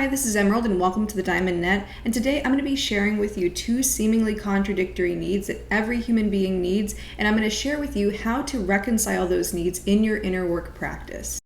Hi, this is Emerald and welcome to the Diamond Net, and today I'm going to be sharing with you two seemingly contradictory needs that every human being needs, and I'm going to share with you how to reconcile those needs in your inner work practice.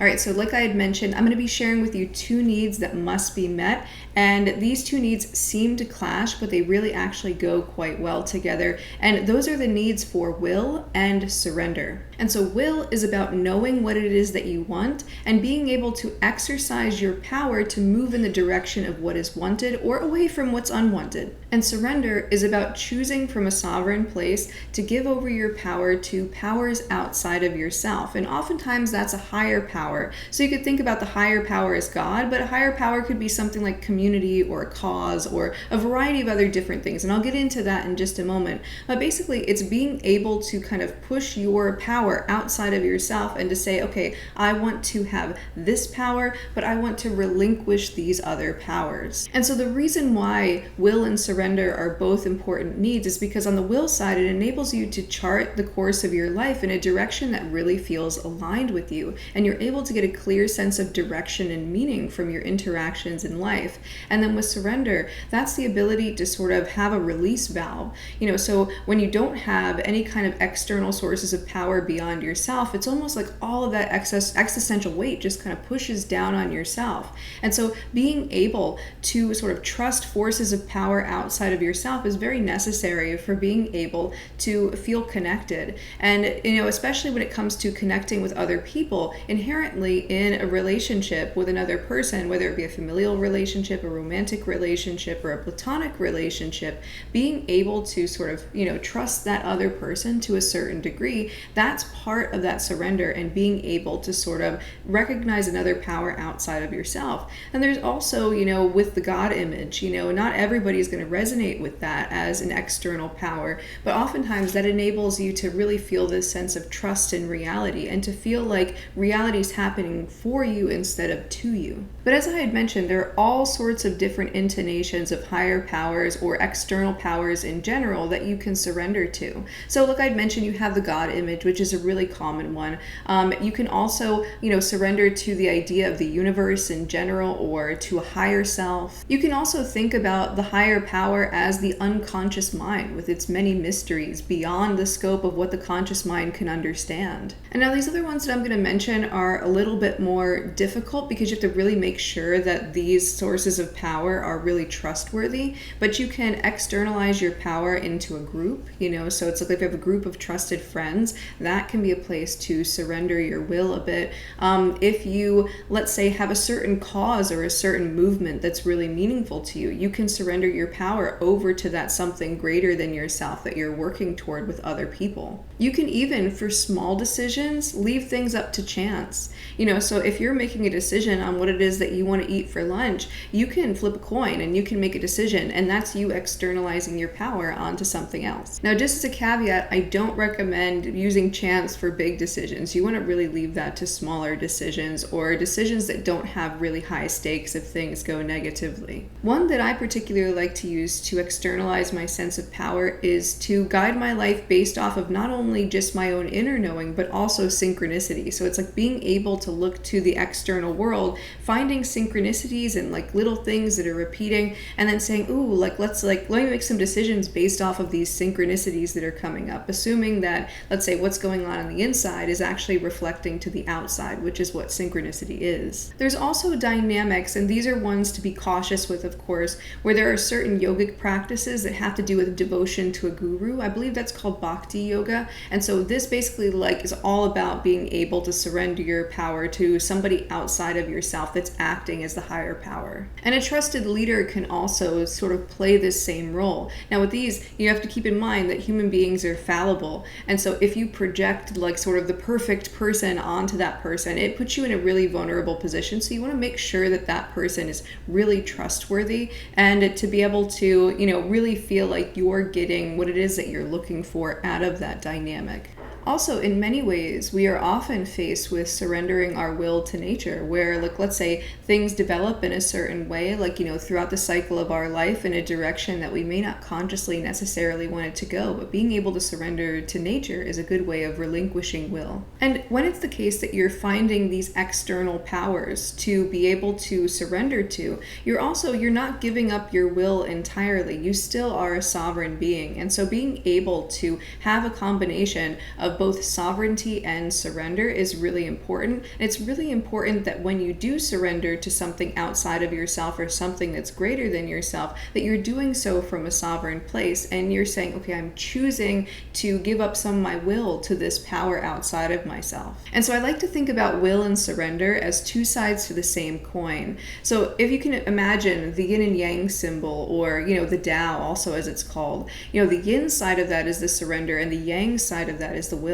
Alright, so like I had mentioned, I'm going to be sharing with you two needs that must be met, and these two needs seem to clash, but they really actually go quite well together, and those are the needs for will and surrender. And so will is about knowing what it is that you want and being able to exercise your power to move in the direction of what is wanted or away from what's unwanted. And surrender is about choosing from a sovereign place to give over your power to powers outside of yourself. And oftentimes that's a higher power. So you could think about the higher power as God, but a higher power could be something like community or a cause or a variety of other different things. And I'll get into that in just a moment. But basically it's being able to kind of push your power outside of yourself and to say, okay, I want to have this power, but I want to relinquish these other powers. And so the reason why will and surrender are both important needs is because on the will side, it enables you to chart the course of your life in a direction that really feels aligned with you. And you're able to get a clear sense of direction and meaning from your interactions in life. And then with surrender, that's the ability to sort of have a release valve. So when you don't have any kind of external sources of power beyond yourself, it's almost like all of that existential weight just kind of pushes down on yourself. And so being able to sort of trust forces of power outside of yourself is very necessary for being able to feel connected. And especially when it comes to connecting with other people, inherently in a relationship with another person, whether it be a familial relationship, a romantic relationship, or a platonic relationship, being able to sort of trust that other person to a certain degree, that's part of that surrender and being able to sort of recognize another power outside of yourself. And there's also, with the God image, not everybody is going to resonate with that as an external power, but oftentimes that enables you to really feel this sense of trust in reality and to feel like reality is happening for you instead of to you. But as I had mentioned, there are all sorts of different intonations of higher powers or external powers in general that you can surrender to. So like I'd mentioned, you have the God image, which is a really common one. You can also, surrender to the idea of the universe in general or to a higher self. You can also think about the higher power as the unconscious mind with its many mysteries beyond the scope of what the conscious mind can understand. And now these other ones that I'm going to mention are a little bit more difficult because you have to really make sure that these sources of power are really trustworthy, but you can externalize your power into a group, so it's like if you have a group of trusted friends, that can be a place to surrender your will a bit. If you, let's say, have a certain cause or a certain movement that's really meaningful to you, you can surrender your power over to that something greater than yourself that you're working toward with other people. You can even, for small decisions, leave things up to chance. So if you're making a decision on what it is that you want to eat for lunch, you can flip a coin and you can make a decision, and that's you externalizing your power onto something else. Now, just as a caveat, I don't recommend using chance for big decisions. You want to really leave that to smaller decisions or decisions that don't have really high stakes if things go negatively. One that I particularly like to use to externalize my sense of power is to guide my life based off of not only just my own inner knowing, but also synchronicity. So it's like being able to look to the external world, finding synchronicities and like little things that are repeating, and then saying, ooh, let me make some decisions based off of these synchronicities that are coming up, assuming that, let's say, what's going on the inside is actually reflecting to the outside, which is what synchronicity is. There's also dynamics, and these are ones to be cautious with, of course, where there are certain yogic practices that have to do with devotion to a guru. I believe that's called bhakti yoga. And so this basically is all about being able to surrender your power to somebody outside of yourself that's acting as the higher power. And a trusted leader can also sort of play this same role. Now with these, you have to keep in mind that human beings are fallible. And so if you project sort of the perfect person onto that person, it puts you in a really vulnerable position. So you want to make sure that that person is really trustworthy and to be able to, really feel like you're getting what it is that you're looking for out of that dynamic. Also, in many ways, we are often faced with surrendering our will to nature, where, like, let's say things develop in a certain way, like, throughout the cycle of our life in a direction that we may not consciously necessarily want it to go, but being able to surrender to nature is a good way of relinquishing will. And when it's the case that you're finding these external powers to be able to surrender to, you're not giving up your will entirely. You still are a sovereign being. And so being able to have a combination of both sovereignty and surrender is really important. And it's really important that when you do surrender to something outside of yourself or something that's greater than yourself, that you're doing so from a sovereign place and you're saying, okay, I'm choosing to give up some of my will to this power outside of myself. And so I like to think about will and surrender as two sides to the same coin. So if you can imagine the yin and yang symbol, or the Tao also as it's called, the yin side of that is the surrender and the yang side of that is the will.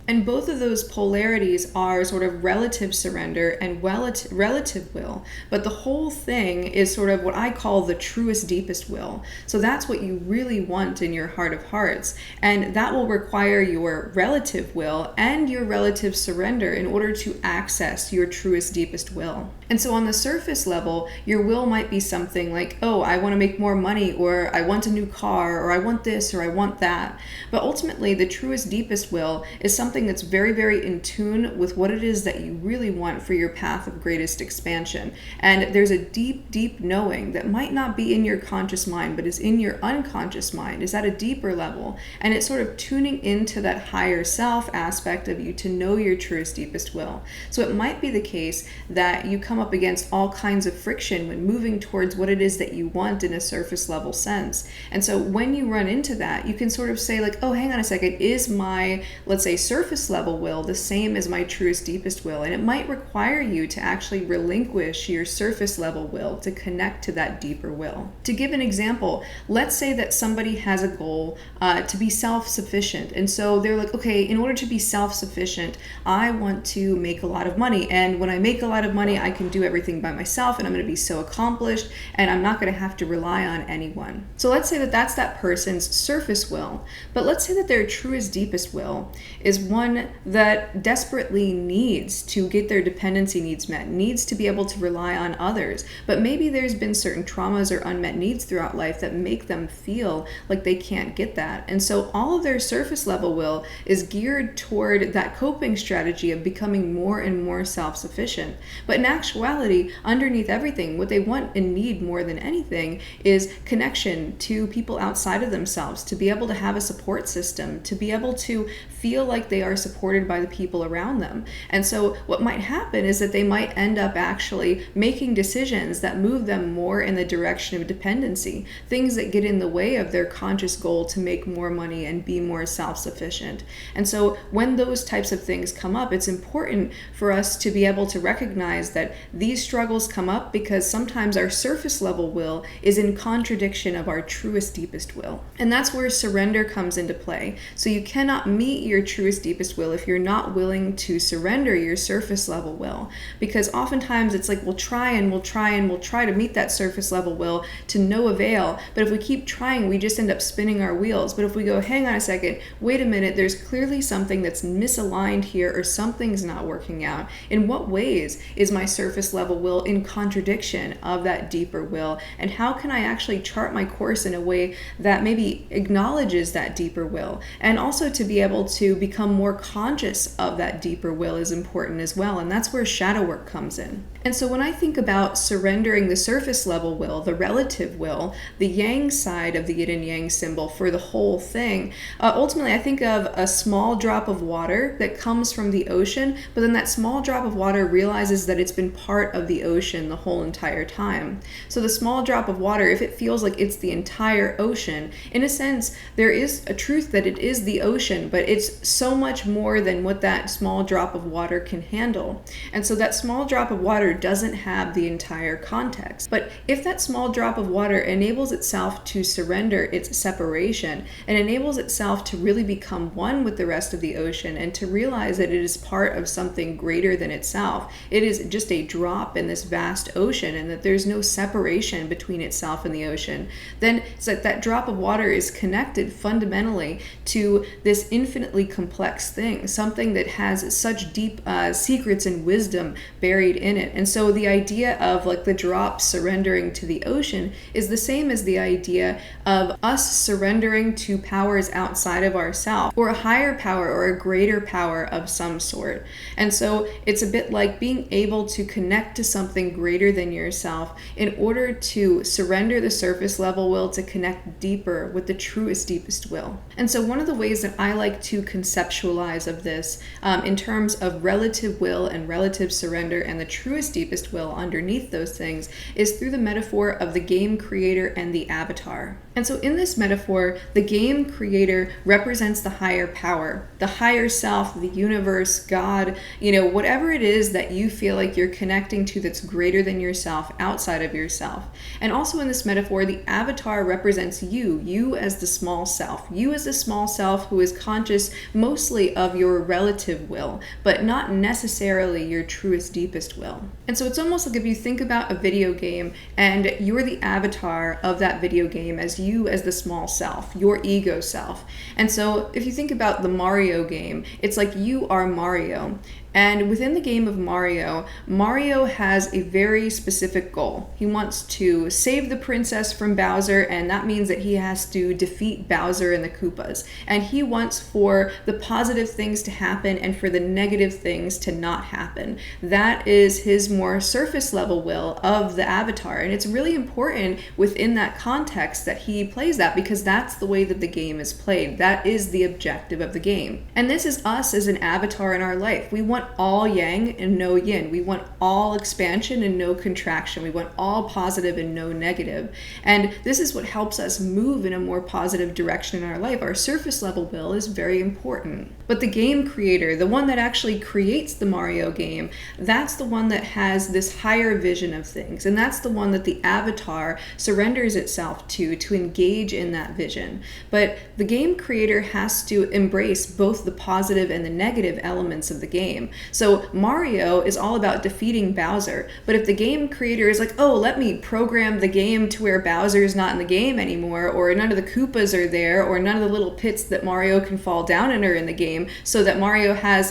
And both of those polarities are sort of relative surrender and relative will, but the whole thing is sort of what I call the truest, deepest will. So that's what you really want in your heart of hearts, and that will require your relative will and your relative surrender in order to access your truest, deepest will. And so on the surface level, your will might be something like, oh, I want to make more money, or I want a new car, or I want this, or I want that. But ultimately, the truest, deepest will is something that's very, very in tune with what it is that you really want for your path of greatest expansion. And there's a deep, deep knowing that might not be in your conscious mind, but is in your unconscious mind, is at a deeper level. And it's sort of tuning into that higher self aspect of you to know your truest, deepest will. So it might be the case that you come up against all kinds of friction when moving towards what it is that you want in a surface level sense. And so when you run into that, you can sort of say like, oh, hang on a second, is my, let's say, surface level will the same as my truest, deepest will? And it might require you to actually relinquish your surface level will to connect to that deeper will. To give an example, let's say that somebody has a goal to be self-sufficient. And so they're like, okay, in order to be self-sufficient, I want to make a lot of money. And when I make a lot of money, I can do everything by myself and I'm going to be so accomplished and I'm not going to have to rely on anyone. So let's say that that's that person's surface will. But let's say that their truest, deepest will is one that desperately needs to get their dependency needs met, needs to be able to rely on others. But maybe there's been certain traumas or unmet needs throughout life that make them feel like they can't get that. And so all of their surface level will is geared toward that coping strategy of becoming more and more self-sufficient. But in actuality, underneath everything, what they want and need more than anything is connection to people outside of themselves, to be able to have a support system, to be able to feel like they are supported by the people around them. And so what might happen is that they might end up actually making decisions that move them more in the direction of dependency, things that get in the way of their conscious goal to make more money and be more self-sufficient. And so when those types of things come up, it's important for us to be able to recognize that these struggles come up because sometimes our surface level will is in contradiction of our truest, deepest will. And that's where surrender comes into play. So you cannot meet your truest, deepest will if you're not willing to surrender your surface level will. Because oftentimes it's like we'll try and we'll try and we'll try to meet that surface level will to no avail. But if we keep trying, we just end up spinning our wheels. But if we go, hang on a second, wait a minute, there's clearly something that's misaligned here or something's not working out. In what ways is my surface level will in contradiction of that deeper will? And how can I actually chart my course in a way that maybe acknowledges that deeper will? And also to be able to become more conscious of that deeper will is important as well. And that's where shadow work comes in. And so when I think about surrendering the surface level will, the relative will, the yang side of the yin and yang symbol for the whole thing, ultimately I think of a small drop of water that comes from the ocean, but then that small drop of water realizes that it's been part of the ocean the whole entire time. So the small drop of water, if it feels like it's the entire ocean, in a sense, there is a truth that it is the ocean, but it's so much more than what that small drop of water can handle. And so that small drop of water doesn't have the entire context. But if that small drop of water enables itself to surrender its separation and enables itself to really become one with the rest of the ocean and to realize that it is part of something greater than itself, it is just a drop in this vast ocean and that there's no separation between itself and the ocean, then it's like that drop of water is connected fundamentally to this infinitely complex complex thing, something that has such deep secrets and wisdom buried in it. And so the idea of like the drop surrendering to the ocean is the same as the idea of us surrendering to powers outside of ourselves, or a higher power or a greater power of some sort. And so it's a bit like being able to connect to something greater than yourself in order to surrender the surface level will to connect deeper with the truest, deepest will. And so one of the ways that I like to conceptualize of this in terms of relative will and relative surrender and the truest, deepest will underneath those things is through the metaphor of the game creator and the avatar. And so in this metaphor, the game creator represents the higher power, the higher self, the universe, God, whatever it is that you feel like you're connecting to that's greater than yourself, outside of yourself. And also in this metaphor, the avatar represents you as the small self, you as the small self who is conscious mostly of your relative will, but not necessarily your truest, deepest will. And so it's almost like if you think about a video game and you're the avatar of that video game as you as the small self, your ego self. And so if you think about the Mario game, it's like you are Mario. And within the game of Mario, Mario has a very specific goal. He wants to save the princess from Bowser, and that means that he has to defeat Bowser and the Koopas. And he wants for the positive things to happen and for the negative things to not happen. That is his more surface level will of the avatar. And it's really important within that context that he plays that, because that's the way that the game is played. That is the objective of the game. And this is us as an avatar in our life. We want all yang and no yin. We want all expansion and no contraction. We want all positive and no negative. And this is what helps us move in a more positive direction in our life. Our surface level will is very important. But the game creator, the one that actually creates the Mario game, that's the one that has this higher vision of things. And that's the one that the avatar surrenders itself to engage in that vision. But the game creator has to embrace both the positive and the negative elements of the game. So Mario is all about defeating Bowser, but if the game creator is like, oh, let me program the game to where Bowser is not in the game anymore, or none of the Koopas are there, or none of the little pits that Mario can fall down in are in the game, so that Mario has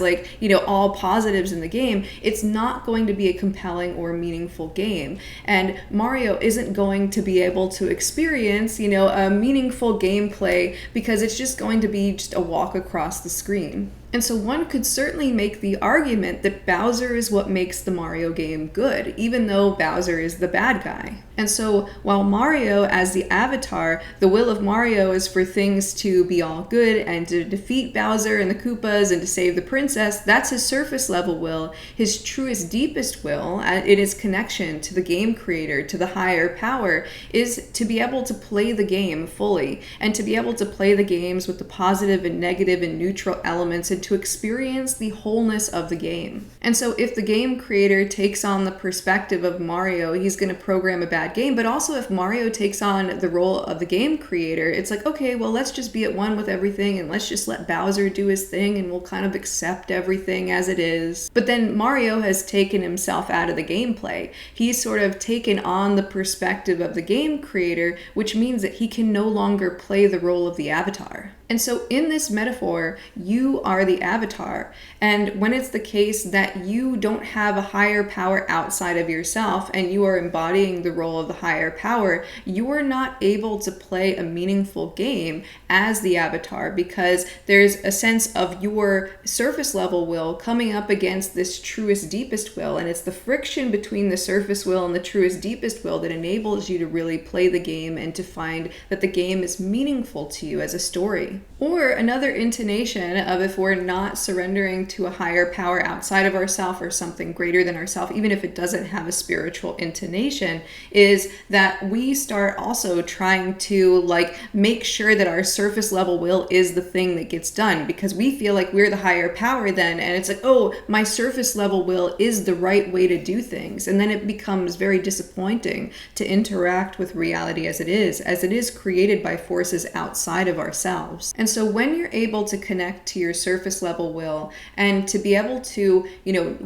all positives in the game, it's not going to be a compelling or meaningful game. And Mario isn't going to be able to experience, a meaningful gameplay, because it's just going to be just a walk across the screen. And so one could certainly make the argument that Bowser is what makes the Mario game good, even though Bowser is the bad guy. And so while Mario, as the avatar, the will of Mario is for things to be all good and to defeat Bowser and the Koopas and to save the princess, that's his surface level will. His truest, deepest will, in its connection to the game creator, to the higher power, is to be able to play the game fully and to be able to play the games with the positive and negative and neutral elements and to experience the wholeness of the game. And so if the game creator takes on the perspective of Mario, he's going to program a bad game. But also if Mario takes on the role of the game creator, it's like, okay, well, let's just be at one with everything and let's just let Bowser do his thing and we'll kind of accept everything as it is. But then Mario has taken himself out of the gameplay. He's sort of taken on the perspective of the game creator, which means that he can no longer play the role of the avatar. And so in this metaphor, you are the avatar. And when it's the case that you don't have a higher power outside of yourself and you are embodying the role of the higher power, you are not able to play a meaningful game as the avatar, because there's a sense of your surface level will coming up against this truest, deepest will. And it's the friction between the surface will and the truest, deepest will that enables you to really play the game and to find that the game is meaningful to you as a story. Or another intonation of if we're not surrendering to a higher power outside of ourselves or something greater than ourselves, even if it doesn't have a spiritual intonation, is that we start also trying to make sure that our surface level will is the thing that gets done, because we feel like we're the higher power then, and it's like, oh, my surface level will is the right way to do things. And then it becomes very disappointing to interact with reality as it is created by forces outside of ourselves. ourselves. And so when you're able to connect to your surface level will and to be able to,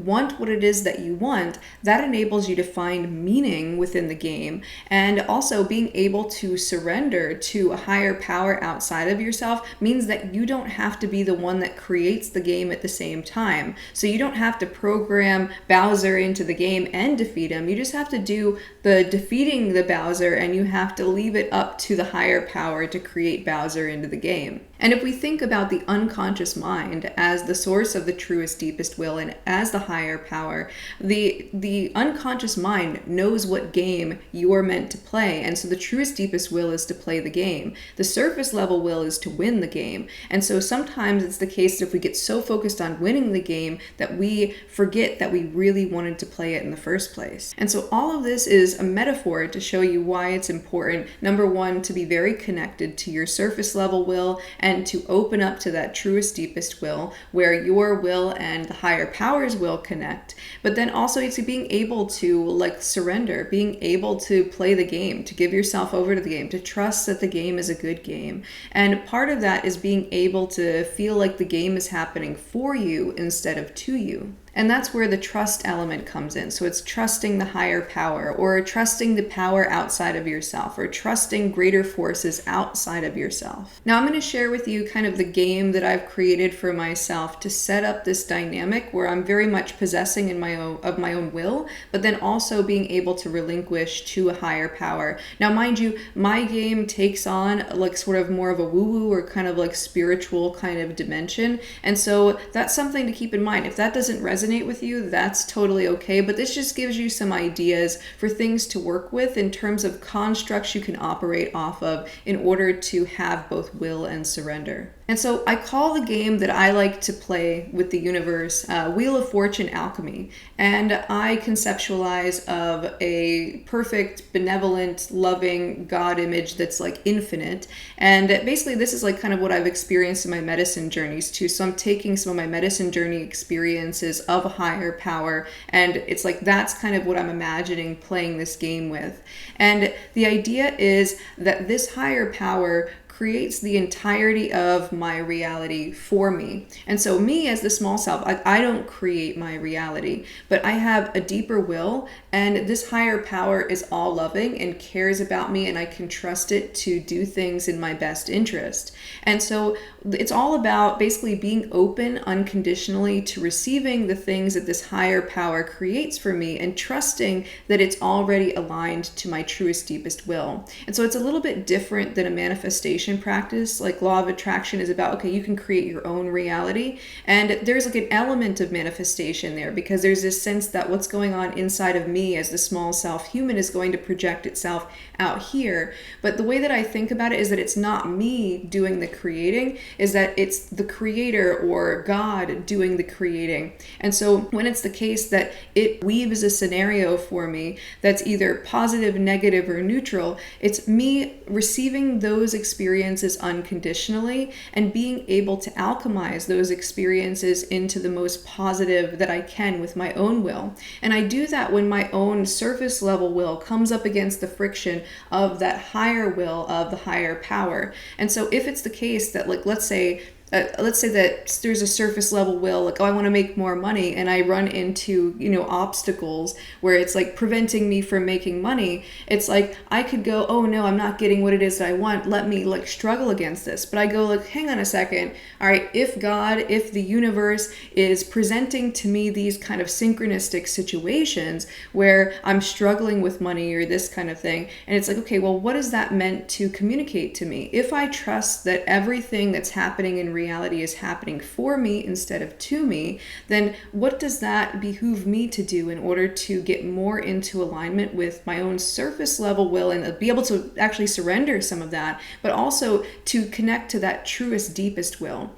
want what it is that you want, that enables you to find meaning within the game, and also being able to surrender to a higher power outside of yourself means that you don't have to be the one that creates the game at the same time. So you don't have to program Bowser into the game and defeat him. You just have to do the defeating the Bowser, and you have to leave it up to the higher power to create Bowser into the game. And if we think about the unconscious mind as the source of the truest, deepest will and as the higher power, the unconscious mind knows what game you're meant to play. And so the truest, deepest will is to play the game. The surface level will is to win the game. And so sometimes it's the case that if we get so focused on winning the game that we forget that we really wanted to play it in the first place. And so all of this is a metaphor to show you why it's important, number one, to be very connected to your surface level will and to open up to that truest, deepest will where your will and the higher powers will connect. But then also it's being able to surrender, being able to play the game, to give yourself over to the game, to trust that the game is a good game. And part of that is being able to feel like the game is happening for you instead of to you. And that's where the trust element comes in. So it's trusting the higher power, or trusting the power outside of yourself, or trusting greater forces outside of yourself. Now I'm going to share with you kind of the game that I've created for myself to set up this dynamic where I'm very much possessing in my own will, but then also being able to relinquish to a higher power. Now mind you, my game takes on sort of more of a woo-woo or kind of spiritual kind of dimension. And so that's something to keep in mind. If that doesn't resonate with you, that's totally okay, but this just gives you some ideas for things to work with in terms of constructs you can operate off of in order to have both will and surrender. And so I call the game that I like to play with the universe Wheel of Fortune Alchemy. And I conceptualize of a perfect, benevolent, loving God image that's infinite. And basically this is kind of what I've experienced in my medicine journeys too. So I'm taking some of my medicine journey experiences of a higher power, and it's that's kind of what I'm imagining playing this game with. And the idea is that this higher power creates the entirety of my reality for me. And so me as the small self, I don't create my reality, but I have a deeper will, and this higher power is all loving and cares about me, and I can trust it to do things in my best interest. And so it's all about basically being open unconditionally to receiving the things that this higher power creates for me, and trusting that it's already aligned to my truest, deepest will. And so it's a little bit different than a manifestation practice. Law of attraction is about, okay, you can create your own reality, and there's an element of manifestation there, because there's this sense that what's going on inside of me as the small self human is going to project itself out here. But the way that I think about it is that it's not me doing the creating, is that it's the creator or God doing the creating. And so when it's the case that it weaves a scenario for me that's either positive, negative, or neutral, it's me receiving those experiences unconditionally and being able to alchemize those experiences into the most positive that I can with my own will. And I do that when my own surface level will comes up against the friction of that higher will of the higher power. And so if it's the case that let's say that there's a surface level will, I want to make more money, and I run into, obstacles where it's preventing me from making money. It's I could go, oh no, I'm not getting what it is that I want. Let me struggle against this. But I go hang on a second. All right, if the universe is presenting to me these kind of synchronistic situations where I'm struggling with money or this kind of thing, and it's okay, well, what is that meant to communicate to me? If I trust that everything that's happening in reality is happening for me instead of to me, then what does that behoove me to do in order to get more into alignment with my own surface level will and be able to actually surrender some of that, but also to connect to that truest, deepest will?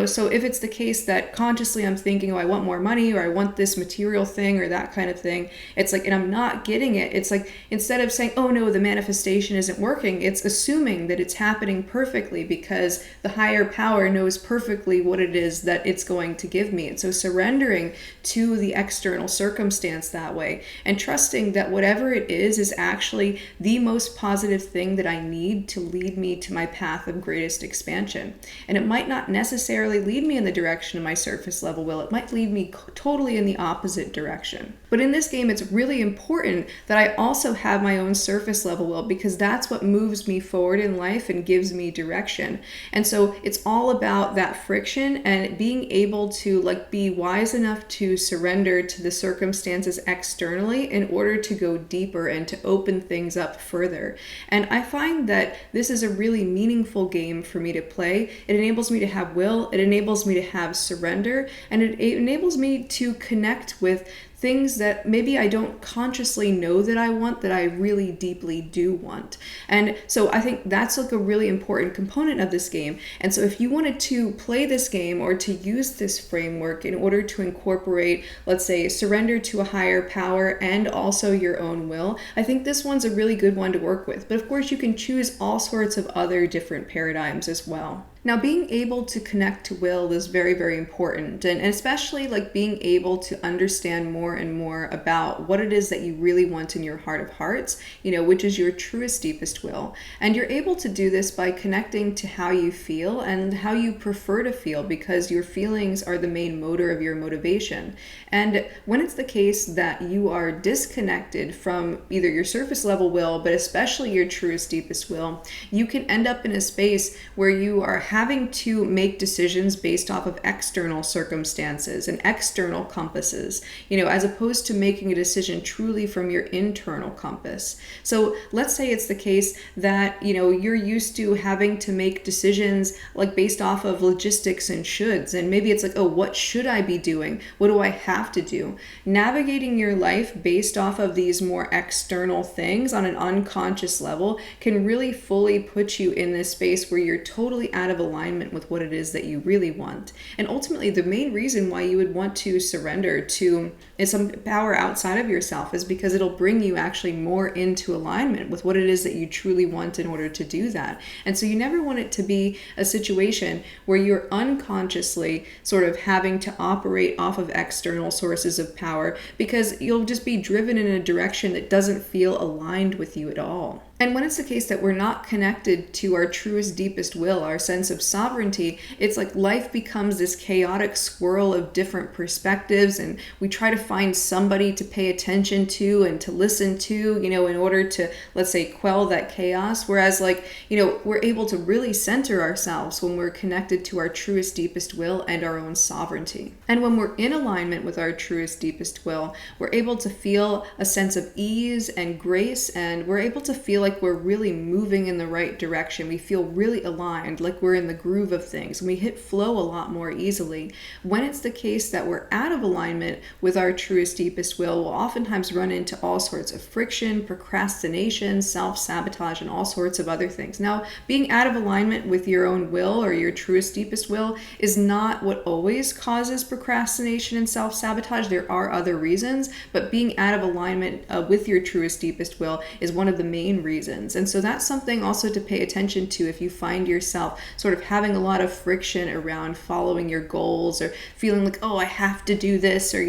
So if it's the case that consciously I'm thinking, oh, I want more money, or I want this material thing or that kind of thing, it's and I'm not getting it. It's instead of saying, oh no, the manifestation isn't working, it's assuming that it's happening perfectly because the higher power knows knows perfectly what it is that it's going to give me. And so surrendering to the external circumstance that way and trusting that whatever it is actually the most positive thing that I need to lead me to my path of greatest expansion. And it might not necessarily lead me in the direction of my surface level will. It might lead me totally in the opposite direction. But in this game, it's really important that I also have my own surface level will, because that's what moves me forward in life and gives me direction. And so it's all about that friction and being able to be wise enough to surrender to the circumstances externally in order to go deeper and to open things up further. And I find that this is a really meaningful game for me to play. It enables me to have will, it enables me to have surrender, and it enables me to connect with things that maybe I don't consciously know that I want, that I really deeply do want. And so I think that's a really important component of this game. And so if you wanted to play this game or to use this framework in order to incorporate, let's say, surrender to a higher power and also your own will, I think this one's a really good one to work with. But of course, you can choose all sorts of other different paradigms as well. Now, being able to connect to will is very, very important, and especially being able to understand more and more about what it is that you really want in your heart of hearts, which is your truest, deepest will. And you're able to do this by connecting to how you feel and how you prefer to feel, because your feelings are the main motor of your motivation. And when it's the case that you are disconnected from either your surface level will, but especially your truest, deepest will, you can end up in a space where you are having to make decisions based off of external circumstances and external compasses, as opposed to making a decision truly from your internal compass. So let's say it's the case that, you're used to having to make decisions based off of logistics and shoulds. And maybe it's oh, what should I be doing? What do I have to do? Navigating your life based off of these more external things on an unconscious level can really fully put you in this space where you're totally out of alignment with what it is that you really want. And ultimately, the main reason why you would want to surrender to some power outside of yourself is because it'll bring you actually more into alignment with what it is that you truly want in order to do that. And so you never want it to be a situation where you're unconsciously sort of having to operate off of external sources of power, because you'll just be driven in a direction that doesn't feel aligned with you at all. And when it's the case that we're not connected to our truest, deepest will, our sense of sovereignty, it's life becomes this chaotic swirl of different perspectives, and we try to find somebody to pay attention to and to listen to, in order to, let's say, quell that chaos. Whereas we're able to really center ourselves when we're connected to our truest, deepest will and our own sovereignty. And when we're in alignment with our truest, deepest will, we're able to feel a sense of ease and grace, and we're able to feel we're really moving in the right direction. We feel really aligned, we're in the groove of things, and we hit flow a lot more easily. When it's the case that we're out of alignment with our truest, deepest will, we'll oftentimes run into all sorts of friction, procrastination, self-sabotage, and all sorts of other things. Now, being out of alignment with your own will or your truest, deepest will is not what always causes procrastination and self-sabotage. There are other reasons, but being out of alignment with your truest, deepest will is one of the main reasons. And so that's something also to pay attention to if you find yourself sort of having a lot of friction around following your goals, or feeling oh, I have to do this, or,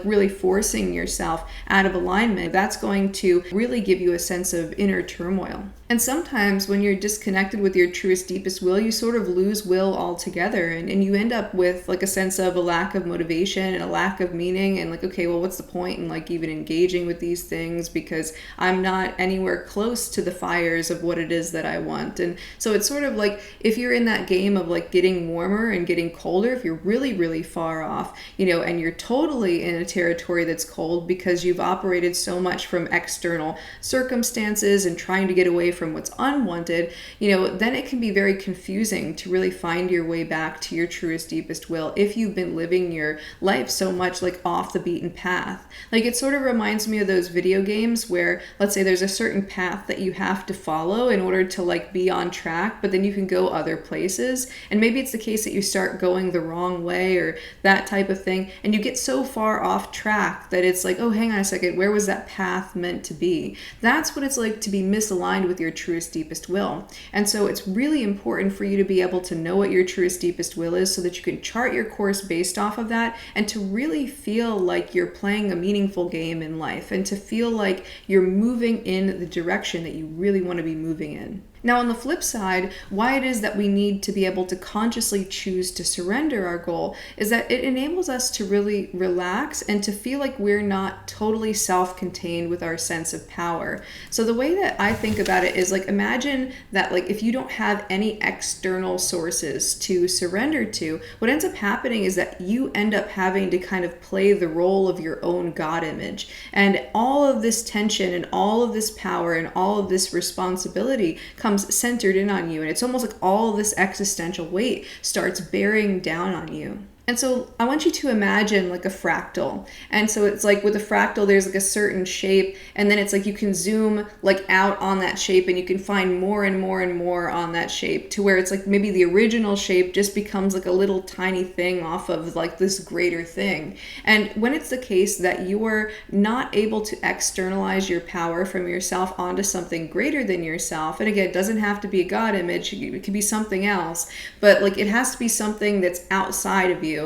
really forcing yourself out of alignment. That's going to really give you a sense of inner turmoil. And sometimes when you're disconnected with your truest, deepest will, you sort of lose will altogether, and you end up with a sense of a lack of motivation and a lack of meaning, and okay, well, what's the point in even engaging with these things, because I'm not anywhere close to the fires of what it is that I want. And so it's sort of if you're in that game of getting warmer and getting colder, if you're really, really far off, and you're totally in a territory that's cold because you've operated so much from external circumstances and trying to get away from what's unwanted, then it can be very confusing to really find your way back to your truest, deepest will if you've been living your life so much off the beaten path. It sort of reminds me of those video games where, let's say, there's a certain path that you you have to follow in order to like be on track, but then you can go other places. And maybe it's the case that you start going the wrong way or that type of thing, and you get so far off track that it's like, oh, hang on a second, where was that path meant to be? That's what it's like to be misaligned with your truest, deepest will. And so it's really important for you to be able to know what your truest, deepest will is so that you can chart your course based off of that, and to really feel like you're playing a meaningful game in life, and to feel like you're moving in the direction that you really want to be moving in. Now, on the flip side, why it is that we need to be able to consciously choose to surrender our goal is that it enables us to really relax and to feel like we're not totally self-contained with our sense of power. So the way that I think about it is like, imagine that like if you don't have any external sources to surrender to, what ends up happening is that you end up having to kind of play the role of your own God image. And all of this tension and all of this power and all of this responsibility comes centered in on you, and it's almost like all this existential weight starts bearing down on you. And so I want you to imagine like a fractal. And so it's like with a fractal, there's like a certain shape, and then it's like you can zoom like out on that shape and you can find more and more and more on that shape to where it's like maybe the original shape just becomes like a little tiny thing off of like this greater thing. And when it's the case that you are not able to externalize your power from yourself onto something greater than yourself, and again, it doesn't have to be a God image, it could be something else, but like it has to be something that's outside of you.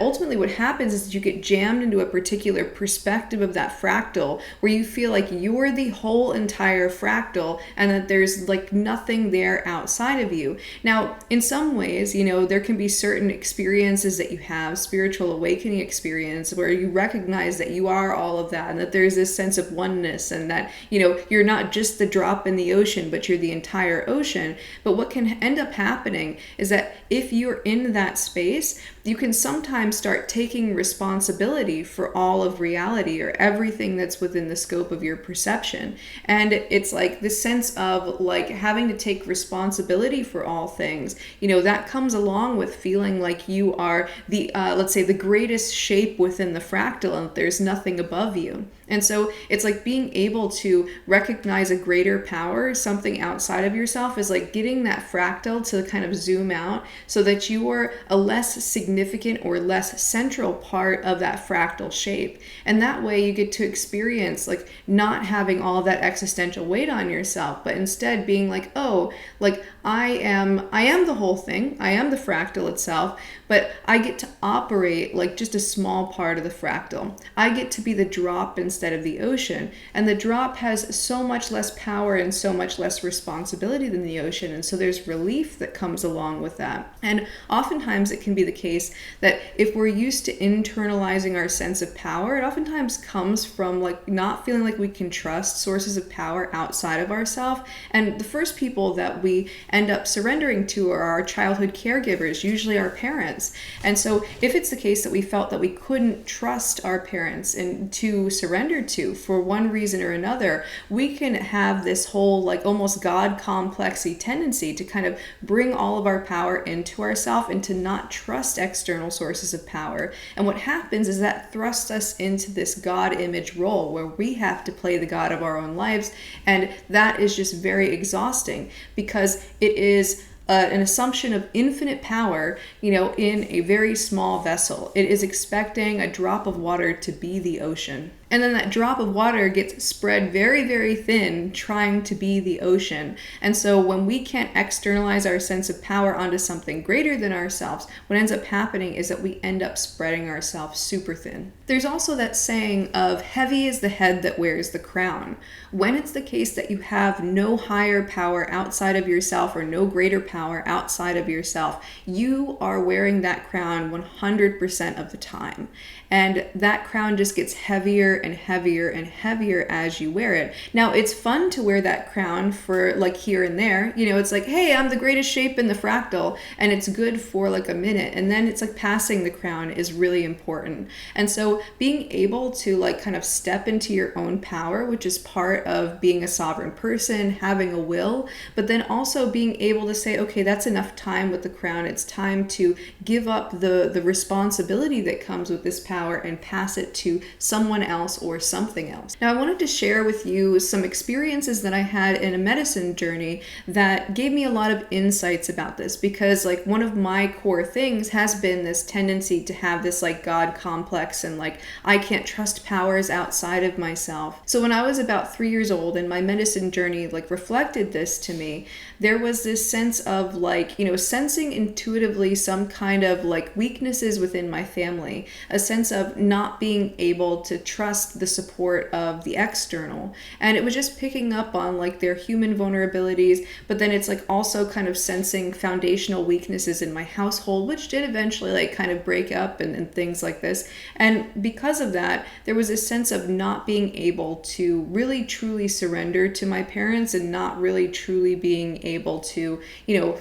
Ultimately what happens is that you get jammed into a particular perspective of that fractal where you feel like you're the whole entire fractal and that there's like nothing there outside of you. Now, in some ways, you know, there can be certain experiences that you have, spiritual awakening experience, where you recognize that you are all of that and that there's this sense of oneness and that, you know, you're not just the drop in the ocean, but you're the entire ocean. But what can end up happening is that if you're in that space, you can sometimes start taking responsibility for all of reality or everything that's within the scope of your perception. And it's like this sense of like having to take responsibility for all things, you know, that comes along with feeling like you are the, let's say, the greatest shape within the fractal and there's nothing above you. And so it's like being able to recognize a greater power, something outside of yourself, is like getting that fractal to kind of zoom out so that you are a less significant or less central part of that fractal shape. And that way you get to experience like not having all of that existential weight on yourself, but instead being like, oh, like I am the whole thing. I am the fractal itself, but I get to operate like just a small part of the fractal. I get to be the drop instead of the ocean. And the drop has so much less power and so much less responsibility than the ocean. And so there's relief that comes along with that. And oftentimes it can be the case that if we're used to internalizing our sense of power, it oftentimes comes from like not feeling like we can trust sources of power outside of ourselves. And the first people that we end up surrendering to are our childhood caregivers, usually our parents. And so if it's the case that we felt that we couldn't trust our parents and to surrender to for one reason or another, we can have this whole like almost God complexy tendency to kind of bring all of our power into ourselves and to not trust external sources of power. And what happens is that thrusts us into this God image role where we have to play the God of our own lives. And that is just very exhausting because it is an assumption of infinite power, you know, in a very small vessel. It is expecting a drop of water to be the ocean. And then that drop of water gets spread very, very thin, trying to be the ocean. And so when we can't externalize our sense of power onto something greater than ourselves, what ends up happening is that we end up spreading ourselves super thin. There's also that saying of heavy is the head that wears the crown. When it's the case that you have no higher power outside of yourself or no greater power outside of yourself, you are wearing that crown 100% of the time. And that crown just gets heavier and heavier and heavier as you wear it. Now, it's fun to wear that crown for like here and there. You know, it's like, hey, I'm the greatest shape in the fractal. And it's good for like a minute. And then it's like passing the crown is really important. And so being able to like kind of step into your own power, which is part of being a sovereign person, having a will, but then also being able to say, okay, that's enough time with the crown. It's time to give up the responsibility that comes with this power power and pass it to someone else or something else. Now, I wanted to share with you some experiences that I had in a medicine journey that gave me a lot of insights about this, because like one of my core things has been this tendency to have this like God complex and like I can't trust powers outside of myself. So when I was about 3 years old and my medicine journey like reflected this to me, there was this sense of like, sensing intuitively some kind of like weaknesses within my family, a sense of not being able to trust the support of the external. And it was just picking up on like their human vulnerabilities, but then it's like also kind of sensing foundational weaknesses in my household, which did eventually like kind of break up and things like this. And because of that, there was a sense of not being able to really truly surrender to my parents and not really truly being able to,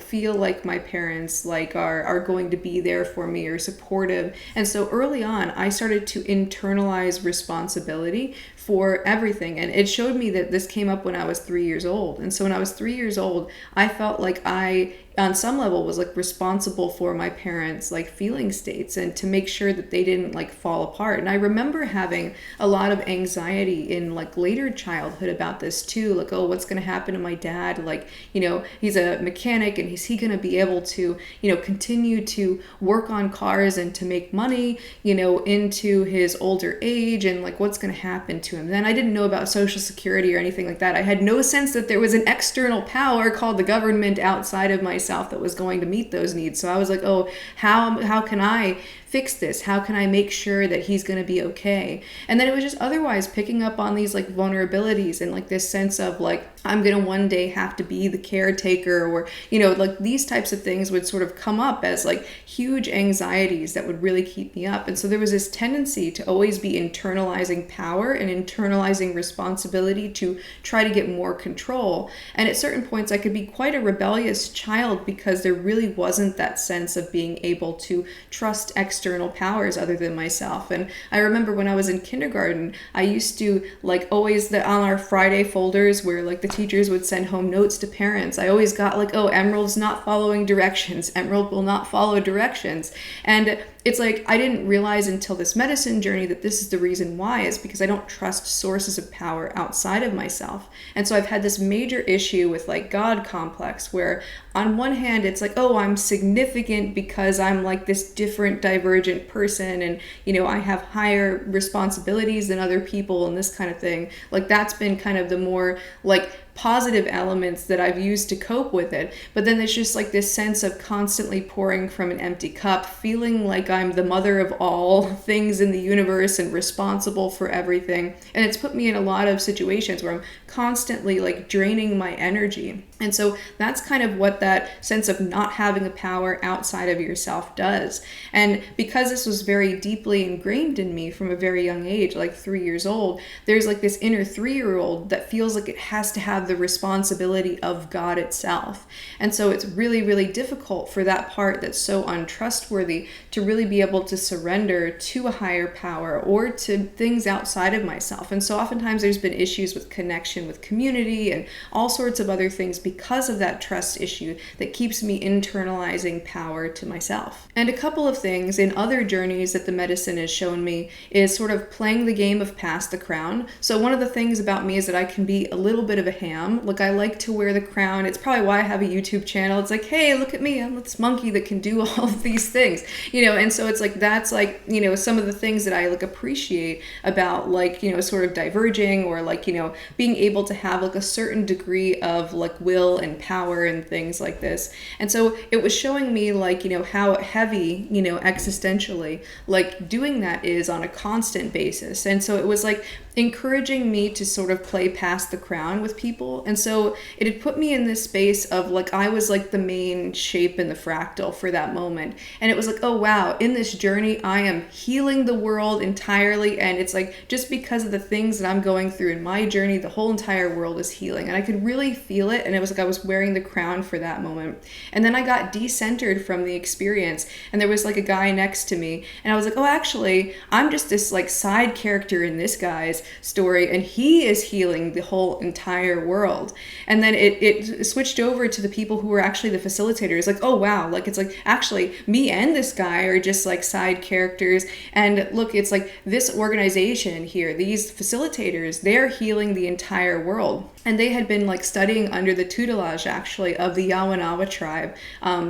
feel like my parents like are going to be there for me or supportive. And so early on, I started to internalize responsibility for everything. And it showed me that this came up when I was 3 years old. And so when I was 3 years old, I felt like I, on some level, was like responsible for my parents' like feeling states and to make sure that they didn't like fall apart. And I remember having a lot of anxiety in like later childhood about this too. Like, oh, what's going to happen to my dad? Like, he's a mechanic and is he going to be able to, continue to work on cars and to make money, into his older age, and like what's going to happen to him? Then I didn't know about Social Security or anything like that. I had no sense that there was an external power called the government outside of myself that was going to meet those needs. So I was like, oh, how can I fix this? How can I make sure that he's going to be okay? And then it was just otherwise picking up on these like vulnerabilities and like this sense of like, I'm going to one day have to be the caretaker, or, like these types of things would sort of come up as like huge anxieties that would really keep me up. And so there was this tendency to always be internalizing power and internalizing responsibility to try to get more control. And at certain points, I could be quite a rebellious child because there really wasn't that sense of being able to trust external powers other than myself. And I remember when I was in kindergarten, I used to like always on our Friday folders where like the teachers would send home notes to parents, I always got like, oh, Emerald's not following directions. Emerald will not follow directions. And it's like, I didn't realize until this medicine journey that this is the reason why, is because I don't trust sources of power outside of myself. And so I've had this major issue with like God complex, where on one hand, it's like, oh, I'm significant because I'm like this different, divergent person, and, I have higher responsibilities than other people and this kind of thing. Like that's been kind of the more like positive elements that I've used to cope with it. But then there's just like this sense of constantly pouring from an empty cup, feeling like I'm the mother of all things in the universe and responsible for everything. And it's put me in a lot of situations where I'm constantly like draining my energy. And so that's kind of what that sense of not having a power outside of yourself does. And because this was very deeply ingrained in me from a very young age, like 3 years old, there's like this inner 3-year-old that feels like it has to have the responsibility of God itself. And so it's really, really difficult for that part that's so untrustworthy to really be able to surrender to a higher power or to things outside of myself. And so oftentimes there's been issues with connection with community and all sorts of other things because of that trust issue that keeps me internalizing power to myself. And a couple of things in other journeys that the medicine has shown me is sort of playing the game of pass the crown. So one of the things about me is that I can be a little bit of a ham. Like I like to wear the crown. It's probably why I have a YouTube channel. It's like, hey, look at me. I'm this monkey that can do all of these things, and so it's like, that's like, some of the things that I like appreciate about like, sort of diverging or like, being able to have like a certain degree of like will and power and things like this. And so it was showing me like, how heavy, existentially, like doing that is on a constant basis. And so it was like encouraging me to sort of play past the crown with people. And so it had put me in this space of like, I was like the main shape in the fractal for that moment. And it was like, oh wow, in this journey, I am healing the world entirely. And it's like, just because of the things that I'm going through in my journey, the whole entire world is healing. And I could really feel it. And it was like, I was wearing the crown for that moment. And then I got decentered from the experience. And there was like a guy next to me. And I was like, oh, actually, I'm just this like side character in this guy's story. And he is healing the whole entire world. world. And then it switched over to the people who were actually the facilitators. Like, oh wow, like it's like actually me and this guy are just like side characters. And look, it's like this organization here, these facilitators, they're healing the entire world. And they had been like studying under the tutelage actually of the Yawanawa tribe,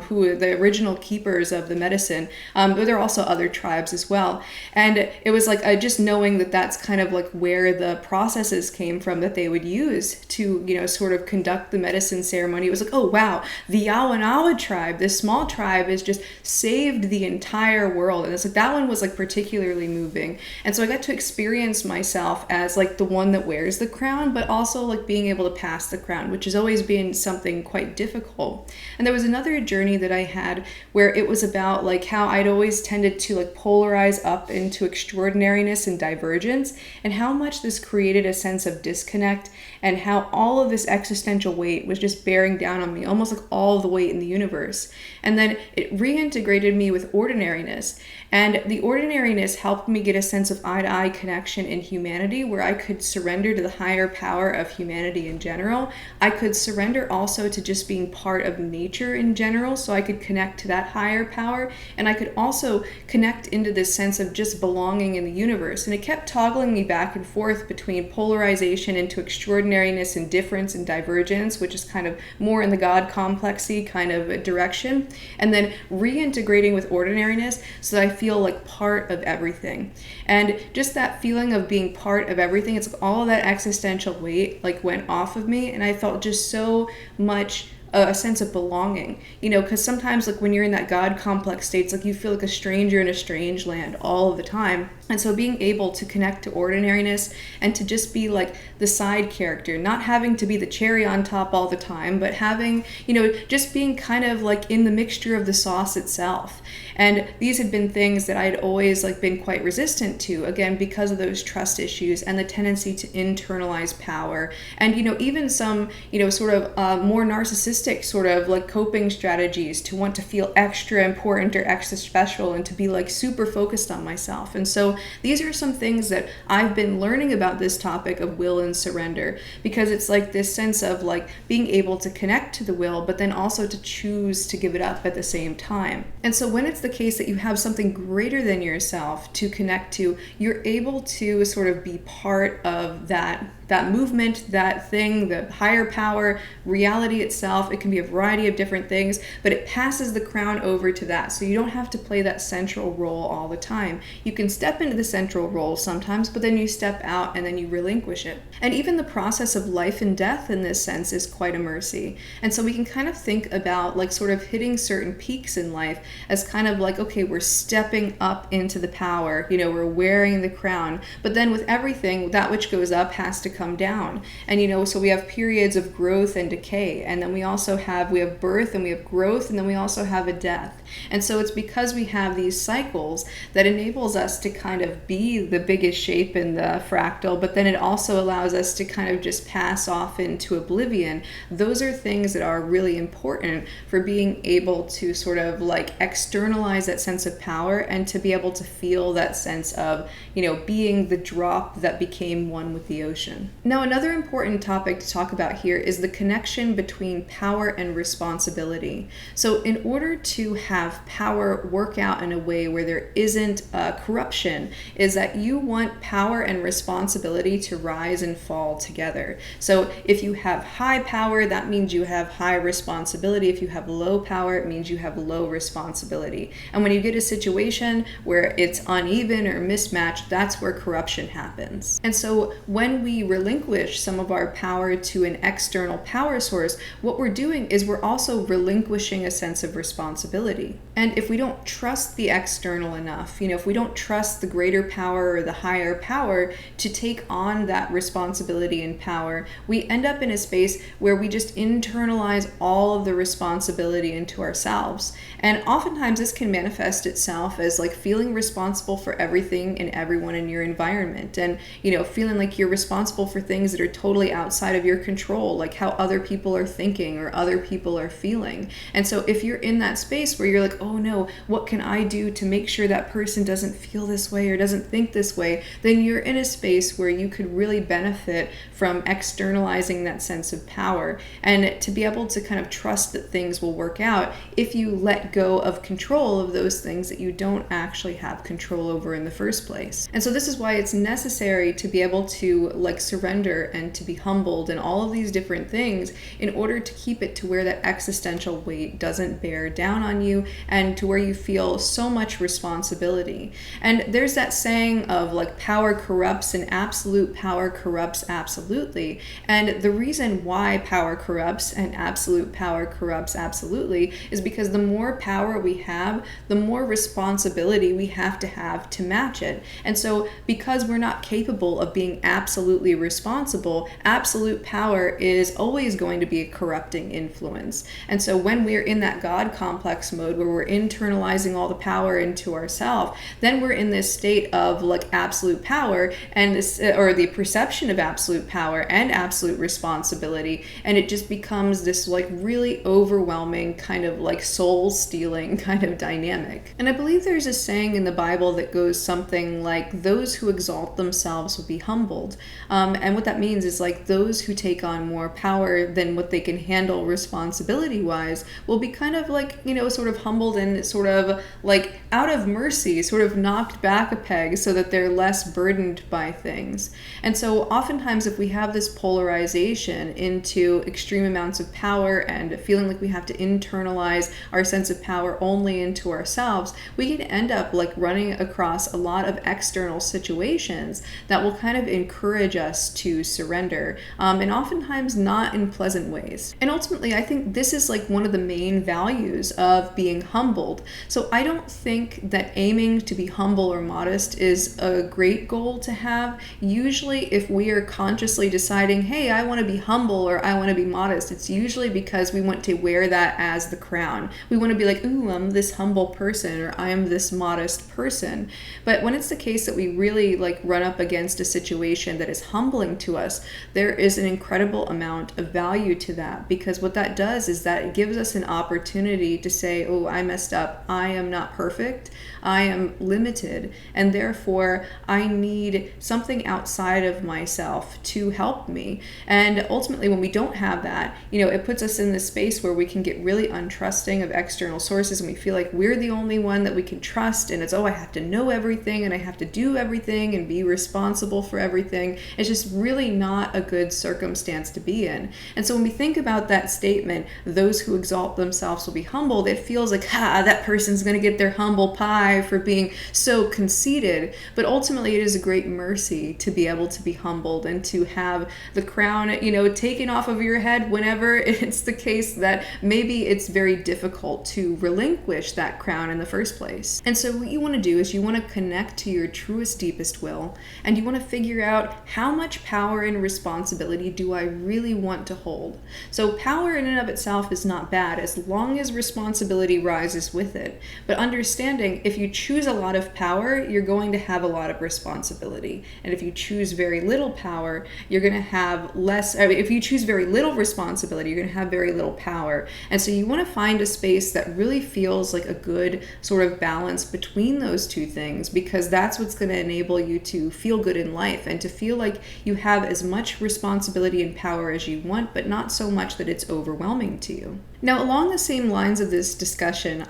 who were the original keepers of the medicine. But there are also other tribes as well. And it was like just knowing that that's kind of like where the processes came from that they would use to, you know, sort of conduct the medicine ceremony. It was like, oh wow, the Yawanawa tribe, this small tribe, has just saved the entire world. And it's like that one was like particularly moving. And so I got to experience myself as like the one that wears the crown, but also like being able to pass the crown, which has always been something quite difficult. And there was another journey that I had where it was about like how I'd always tended to like polarize up into extraordinariness and divergence, and how much this created a sense of disconnect, and how all of this existential weight was just bearing down on me, almost like all the weight in the universe. And then it reintegrated me with ordinariness. And the ordinariness helped me get a sense of eye-to-eye connection in humanity, where I could surrender to the higher power of humanity in general. I could surrender also to just being part of nature in general, so I could connect to that higher power. And I could also connect into this sense of just belonging in the universe. And it kept toggling me back and forth between polarization into extraordinariness and difference and divergence, which is kind of more in the God complexy kind of direction, and then reintegrating with ordinariness so that I feel like part of everything. And just that feeling of being part of everything, it's like all of that existential weight like went off of me, and I felt just so much a sense of belonging, you know, because sometimes like when you're in that God complex state, it's like you feel like a stranger in a strange land all of the time. And so being able to connect to ordinariness and to just be like the side character, not having to be the cherry on top all the time, but having, you know, just being kind of like in the mixture of the sauce itself. And these had been things that I'd always like been quite resistant to, again, because of those trust issues and the tendency to internalize power. And, you know, even some, you know, sort of more narcissistic sort of like coping strategies to want to feel extra important or extra special and to be like super focused on myself. And so these are some things that I've been learning about this topic of will and surrender, because it's like this sense of like being able to connect to the will, but then also to choose to give it up at the same time. And so when it's the case that you have something greater than yourself to connect to, you're able to sort of be part of that movement, that thing, the higher power, reality itself. It can be a variety of different things, but it passes the crown over to that. So you don't have to play that central role all the time. You can step into the central role sometimes, but then you step out and then you relinquish it. And even the process of life and death in this sense is quite a mercy. And so we can kind of think about like sort of hitting certain peaks in life as kind of like, okay, we're stepping up into the power, you know, we're wearing the crown, but then with everything, that which goes up has to come down. And, you know, so we have periods of growth and decay, and then we have birth and we have growth, and then we also have a death. And so it's because we have these cycles that enables us to kind of be the biggest shape in the fractal, but then it also allows us to kind of just pass off into oblivion. Those are things that are really important for being able to sort of like externalize that sense of power and to be able to feel that sense of, you know, being the drop that became one with the ocean. Now, another important topic to talk about here is the connection between power and responsibility. So in order to have power work out in a way where there isn't corruption, is that you want power and responsibility to rise and fall together. So if you have high power, that means you have high responsibility. If you have low power, it means you have low responsibility. And when you get a situation where it's uneven or mismatched, that's where corruption happens. And so when we relinquish some of our power to an external power source, what we're doing is we're also relinquishing a sense of responsibility. And if we don't trust the external enough, you know, if we don't trust the greater power or the higher power to take on that responsibility and power, we end up in a space where we just internalize all of the responsibility into ourselves. And oftentimes this can manifest itself as like feeling responsible for everything and everyone in your environment, and, you know, feeling like you're responsible for things that are totally outside of your control, like how other people are thinking or other people are feeling. And so if you're in that space where you're like, oh no, what can I do to make sure that person doesn't feel this way or doesn't think this way, then you're in a space where you could really benefit from externalizing that sense of power, and to be able to kind of trust that things will work out if you let go of control of those things that you don't actually have control over in the first place. And so this is why it's necessary to be able to like surrender and to be humbled and all of these different things in order to keep it to where that existential weight doesn't bear down on you and to where you feel so much responsibility. And there's that saying of like power corrupts and absolute power corrupts absolutely. And the reason why power corrupts and absolute power corrupts absolutely is because the more power we have, the more responsibility we have to match it. And so because we're not capable of being absolutely responsible, absolute power is always going to be a corrupting influence. And so when we're in that God complex mode where we're internalizing all the power into ourselves, then we're in this state of like absolute power and this, or the perception of absolute power and absolute responsibility. And it just becomes this like really overwhelming kind of like soul stealing kind of dynamic. And I believe there's a saying in the Bible that goes something like, those who exalt themselves will be humbled. And what that means is like those who take on more power than what they can handle responsibility wise will be kind of like, you know, sort of humbled and sort of like out of mercy, sort of knocked back a peg so that they're less burdened by things. And so oftentimes if we have this polarization into extreme amounts of power and feeling like we have to internalize our sense of power only into ourselves, we can end up like running across a lot of external situations that will kind of encourage us to surrender, and oftentimes not in pleasant ways. And ultimately, I think this is like one of the main values of being humbled. So I don't think that aiming to be humble or modest is a great goal to have. Usually if we are consciously deciding, hey, I want to be humble or I want to be modest, it's usually because we want to wear that as the crown. We want to be like, ooh, I'm this humble person or I am this modest person. But when it's the case that we really like run up against a situation that is humbling to us, there is an incredible amount of value to that, because what that does is that it gives us an opportunity to say, oh, I messed up. I am not perfect. I am limited, and therefore I need something outside of myself to help me. And ultimately, when we don't have that, you know, it puts us in this space where we can get really untrusting of external sources, and we feel like we're the only one that we can trust, and it's, oh, I have to know everything and I have to do everything and be responsible for everything. It's just really not a good circumstance to be in. And so when we think about that statement, those who exalt themselves will be humbled, it feels like, that person's going to get their humble pie for being so conceited. But ultimately, it is a great mercy to be able to be humbled and to have the crown, you know, taken off of your head whenever it's the case that maybe it's very difficult to relinquish that crown in the first place. And so what you want to do is you want to connect to your truest, deepest will, and you want to figure out how much power and responsibility do I really want to hold. So power in and of itself is not bad as long as responsibility rises with it. But understanding, if you choose a lot of power, you're going to have a lot of responsibility. And if you choose very little power, you're going to have less. If you choose very little responsibility, you're going to have very little power. And so you want to find a space that really feels like a good sort of balance between those two things, because that's what's going to enable you to feel good in life and to feel like you have as much responsibility and power as you want, but not so much that it's overwhelming to you. Now, along the same lines of this discussion,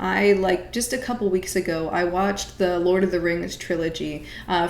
just a couple weeks ago, I watched the Lord of the Rings trilogy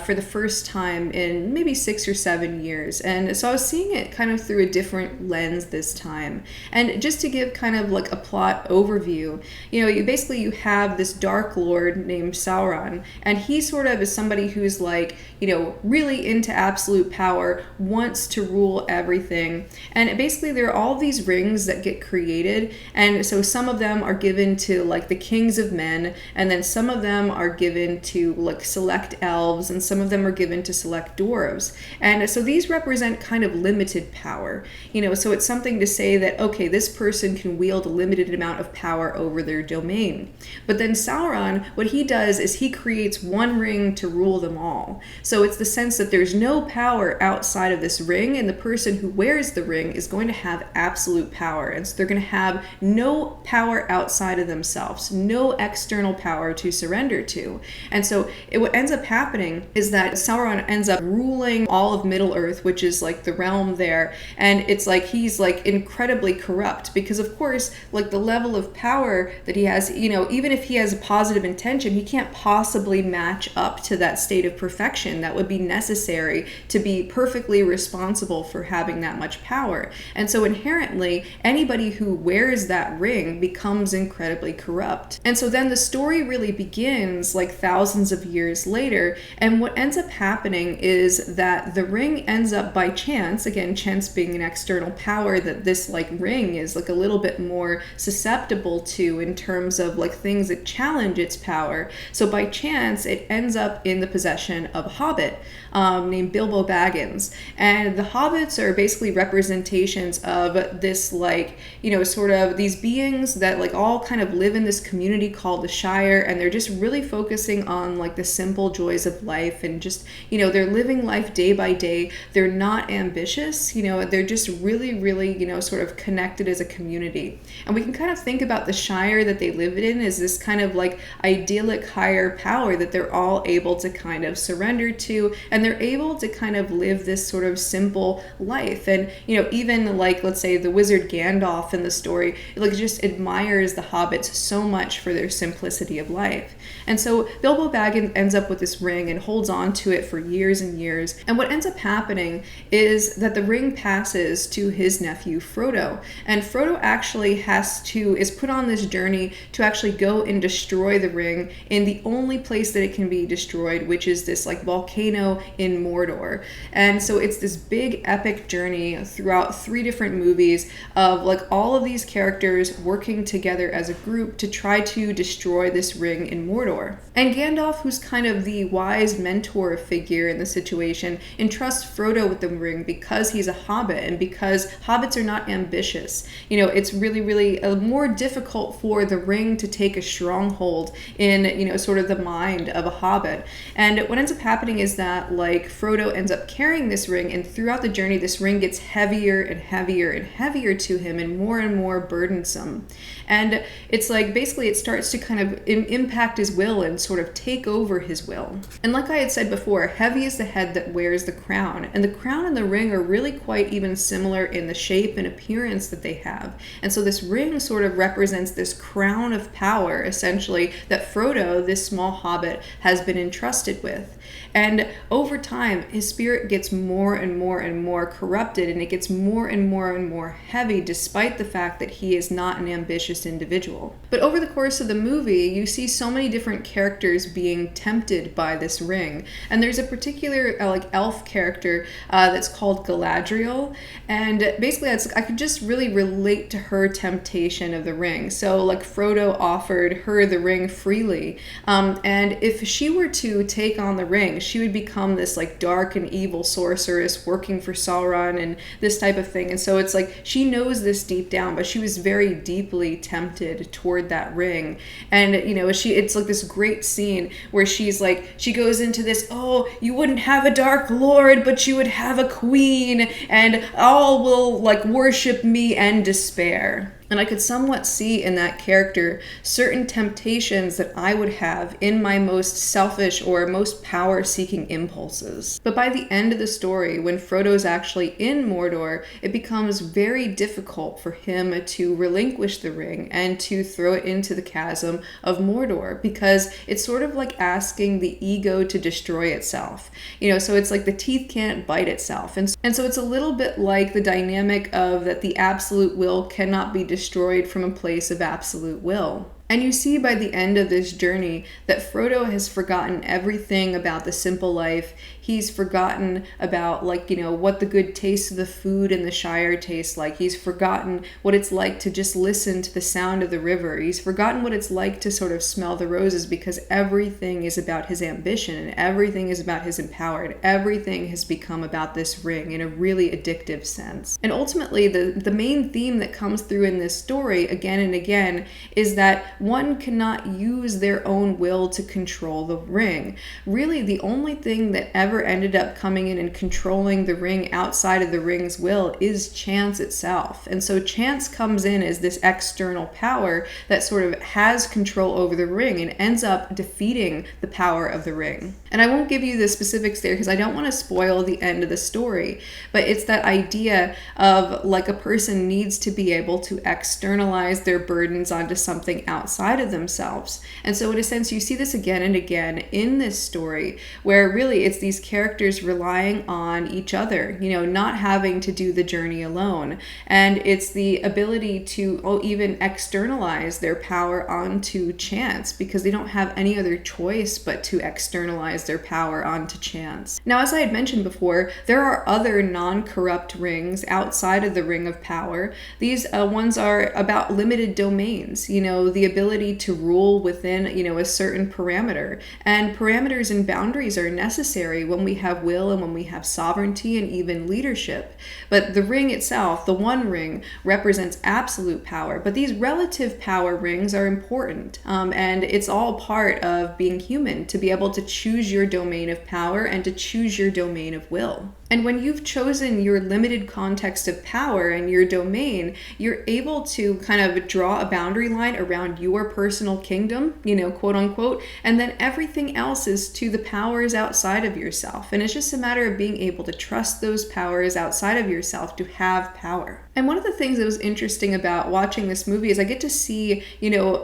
for the first time in maybe 6 or 7 years. And so I was seeing it kind of through a different lens this time. And just to give kind of like a plot overview, you know, you have this dark lord named Sauron, and he sort of is somebody who's like, you know, really into absolute power, wants to rule everything. And basically there are all these rings that get created. And so some of them are given to like the kings of men, and then some of them are given to like select elves, and some of them are given to select dwarves. And so these represent kind of limited power, you know, so it's something to say that, okay, this person can wield a limited amount of power over their domain. But then Sauron, what he does is he creates one ring to rule them all. So it's the sense that there's no power outside of this ring, and the person who wears the ring is going to have absolute power. And so they're going to have no power outside of themselves, no external power to surrender to. And so what ends up happening is that Sauron ends up ruling all of Middle-earth, which is like the realm there. And it's like he's like incredibly corrupt because, of course, like the level of power that he has, you know, even if he has a positive intention, he can't possibly match up to that state of perfection that would be necessary to be perfectly responsible for having that much power. And so inherently, anybody who wears that ring becomes incredibly corrupt. And so then the story really begins like thousands of years later. And what ends up happening is that the ring ends up by chance, again, chance being an external power that this like ring is like a little bit more susceptible to in terms of like things that challenge its power. So by chance, it ends up in the possession of a hobbit named Bilbo Baggins. And the hobbits are basically representations of this like, you know, sort of these beings that like all kind of live in this community called the Shire, and they're just really focusing on like the simple joys of life and just, you know, they're living life day by day. They're not ambitious, you know, they're just really, really, you know, sort of connected as a community. And we can kind of think about the Shire that they live in as this kind of like idyllic higher power that they're all able to kind of surrender to, and they're able to kind of live this sort of simple life. And, you know, even like, let's say the wizard Gandalf in the story, like just admires the hobbits so much for their simplicity of life. And so Bilbo Baggins ends up with this ring and holds on to it for years and years. And what ends up happening is that the ring passes to his nephew Frodo. And Frodo actually is put on this journey to actually go and destroy the ring in the only place that it can be destroyed, which is this like volcano in Mordor. And so it's this big epic journey throughout 3 different movies of like all of these characters working together as a group to try to destroy this ring in Mordor. And Gandalf, who's kind of the wise mentor figure in the situation, entrusts Frodo with the ring because he's a hobbit and because hobbits are not ambitious. You know, it's really, really more difficult for the ring to take a stronghold in, you know, sort of the mind of a hobbit. And what ends up happening is that like Frodo ends up carrying this ring, and throughout the journey this ring gets heavier and heavier and heavier to him and more burdensome. And it's like basically it starts to kind of impact his will and sort of take over his will. And like I had said before, heavy is the head that wears the crown, and the crown and the ring are really quite even similar in the shape and appearance that they have. And so this ring sort of represents this crown of power essentially that Frodo, this small hobbit, has been entrusted with. And over time, his spirit gets more and more corrupted, and it gets more and more heavy, despite the fact that he is not an ambitious individual. But over the course of the movie, you see so many different characters being tempted by this ring. And there's a particular like elf character that's called Galadriel, and basically I could just really relate to her temptation of the ring. So like Frodo offered her the ring freely, and if she were to take on the ring, she would become this like dark and evil sorceress working for Sauron and this type of thing. And so it's like she knows this deep down, but she was very deeply tempted toward that ring. And you know, it's like this great scene where she's like, she goes into this, oh, you wouldn't have a dark lord, but you would have a queen, and all will like worship me and despair. And I could somewhat see in that character certain temptations that I would have in my most selfish or most power-seeking impulses. But by the end of the story, when Frodo's actually in Mordor, it becomes very difficult for him to relinquish the ring and to throw it into the chasm of Mordor, because it's sort of like asking the ego to destroy itself. You know, so it's like the teeth can't bite itself. And so it's a little bit like the dynamic of that the absolute will cannot be destroyed from a place of absolute will. And you see by the end of this journey that Frodo has forgotten everything about the simple life. He's forgotten about, like, you know, what the good taste of the food in the Shire tastes like. He's forgotten what it's like to just listen to the sound of the river. He's forgotten what it's like to sort of smell the roses, because everything is about his ambition and everything is about his empowered. Everything has become about this ring in a really addictive sense. And ultimately, the main theme that comes through in this story again and again is that one cannot use their own will to control the ring. Really, the only thing that ever whatever ended up coming in and controlling the ring outside of the ring's will is chance itself. And so chance comes in as this external power that sort of has control over the ring and ends up defeating the power of the ring. And I won't give you the specifics there because I don't want to spoil the end of the story, but it's that idea of like a person needs to be able to externalize their burdens onto something outside of themselves. And so in a sense, you see this again and again in this story where really it's these characters relying on each other, not having to do the journey alone. And it's the ability to even externalize their power onto chance because they don't have any other choice but to externalize their power onto chance. Now, as I had mentioned before, there are other non-corrupt rings outside of the ring of power. These ones are about limited domains, the ability to rule within, a certain parameter. And parameters and boundaries are necessary when we have will and when we have sovereignty and even leadership. But the ring itself, the one ring, represents absolute power. But these relative power rings are important. And it's all part of being human to be able to choose your domain of power and to choose your domain of will. And when you've chosen your limited context of power and your domain, you're able to kind of draw a boundary line around your personal kingdom, quote unquote, and then everything else is to the powers outside of yourself. And it's just a matter of being able to trust those powers outside of yourself to have power. And one of the things that was interesting about watching this movie is I get to see,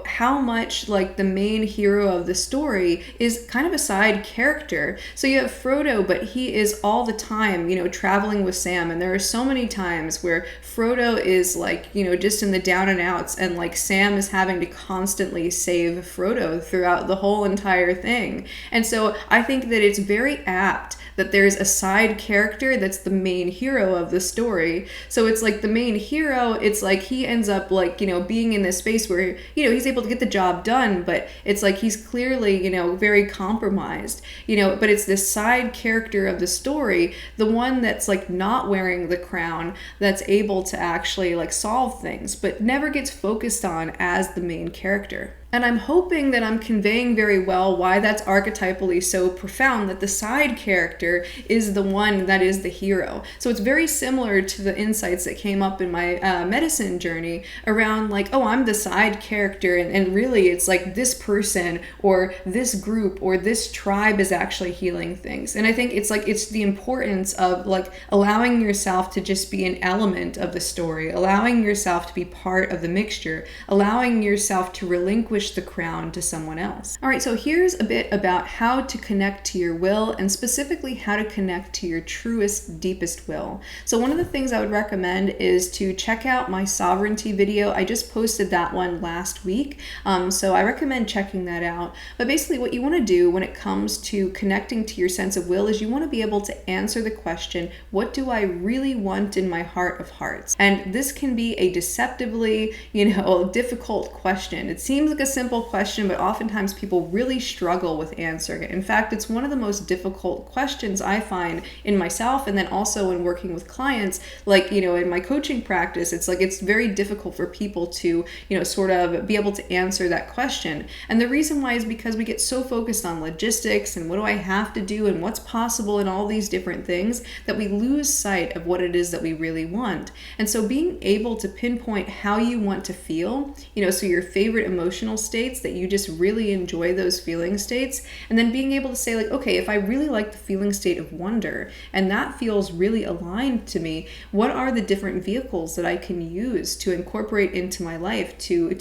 how much like the main hero of the story is kind of a side character. So you have Frodo, but he is all the time, traveling with Sam. And there are so many times where Frodo is like, just in the down and outs, and like Sam is having to constantly save Frodo throughout the whole entire thing. And so I think that it's very apt that there's a side character that's the main hero of the story. So it's like the main hero, it's like he ends up like, being in this space where, he's able to get the job done, but it's like he's clearly, very compromised, but it's this side character of the story, the one that's like not wearing the crown, that's able to actually like solve things, but never gets focused on as the main character. And I'm hoping that I'm conveying very well why that's archetypally so profound, that the side character is the one that is the hero. So it's very similar to the insights that came up in my medicine journey around like, I'm the side character, and really it's like this person or this group or this tribe is actually healing things. And I think it's the importance of like allowing yourself to just be an element of the story, allowing yourself to be part of the mixture, allowing yourself to relinquish the crown to someone else. All right, so here's a bit about how to connect to your will, and specifically how to connect to your truest, deepest will. So one of the things I would recommend is to check out my sovereignty video. I just posted that one last week, so I recommend checking that out. But basically what you want to do when it comes to connecting to your sense of will is you want to be able to answer the question, what do I really want in my heart of hearts? And this can be a deceptively, difficult question. It seems like a simple question, but oftentimes people really struggle with answering it. In fact, it's one of the most difficult questions I find in myself, and then also in working with clients, like, in my coaching practice, it's very difficult for people to, sort of be able to answer that question. And the reason why is because we get so focused on logistics and what do I have to do and what's possible and all these different things that we lose sight of what it is that we really want. And so being able to pinpoint how you want to feel, so your favorite emotional states that you just really enjoy those feeling states, and then being able to say like, okay, if I really like the feeling state of wonder and that feels really aligned to me, what are the different vehicles that I can use to incorporate into my life to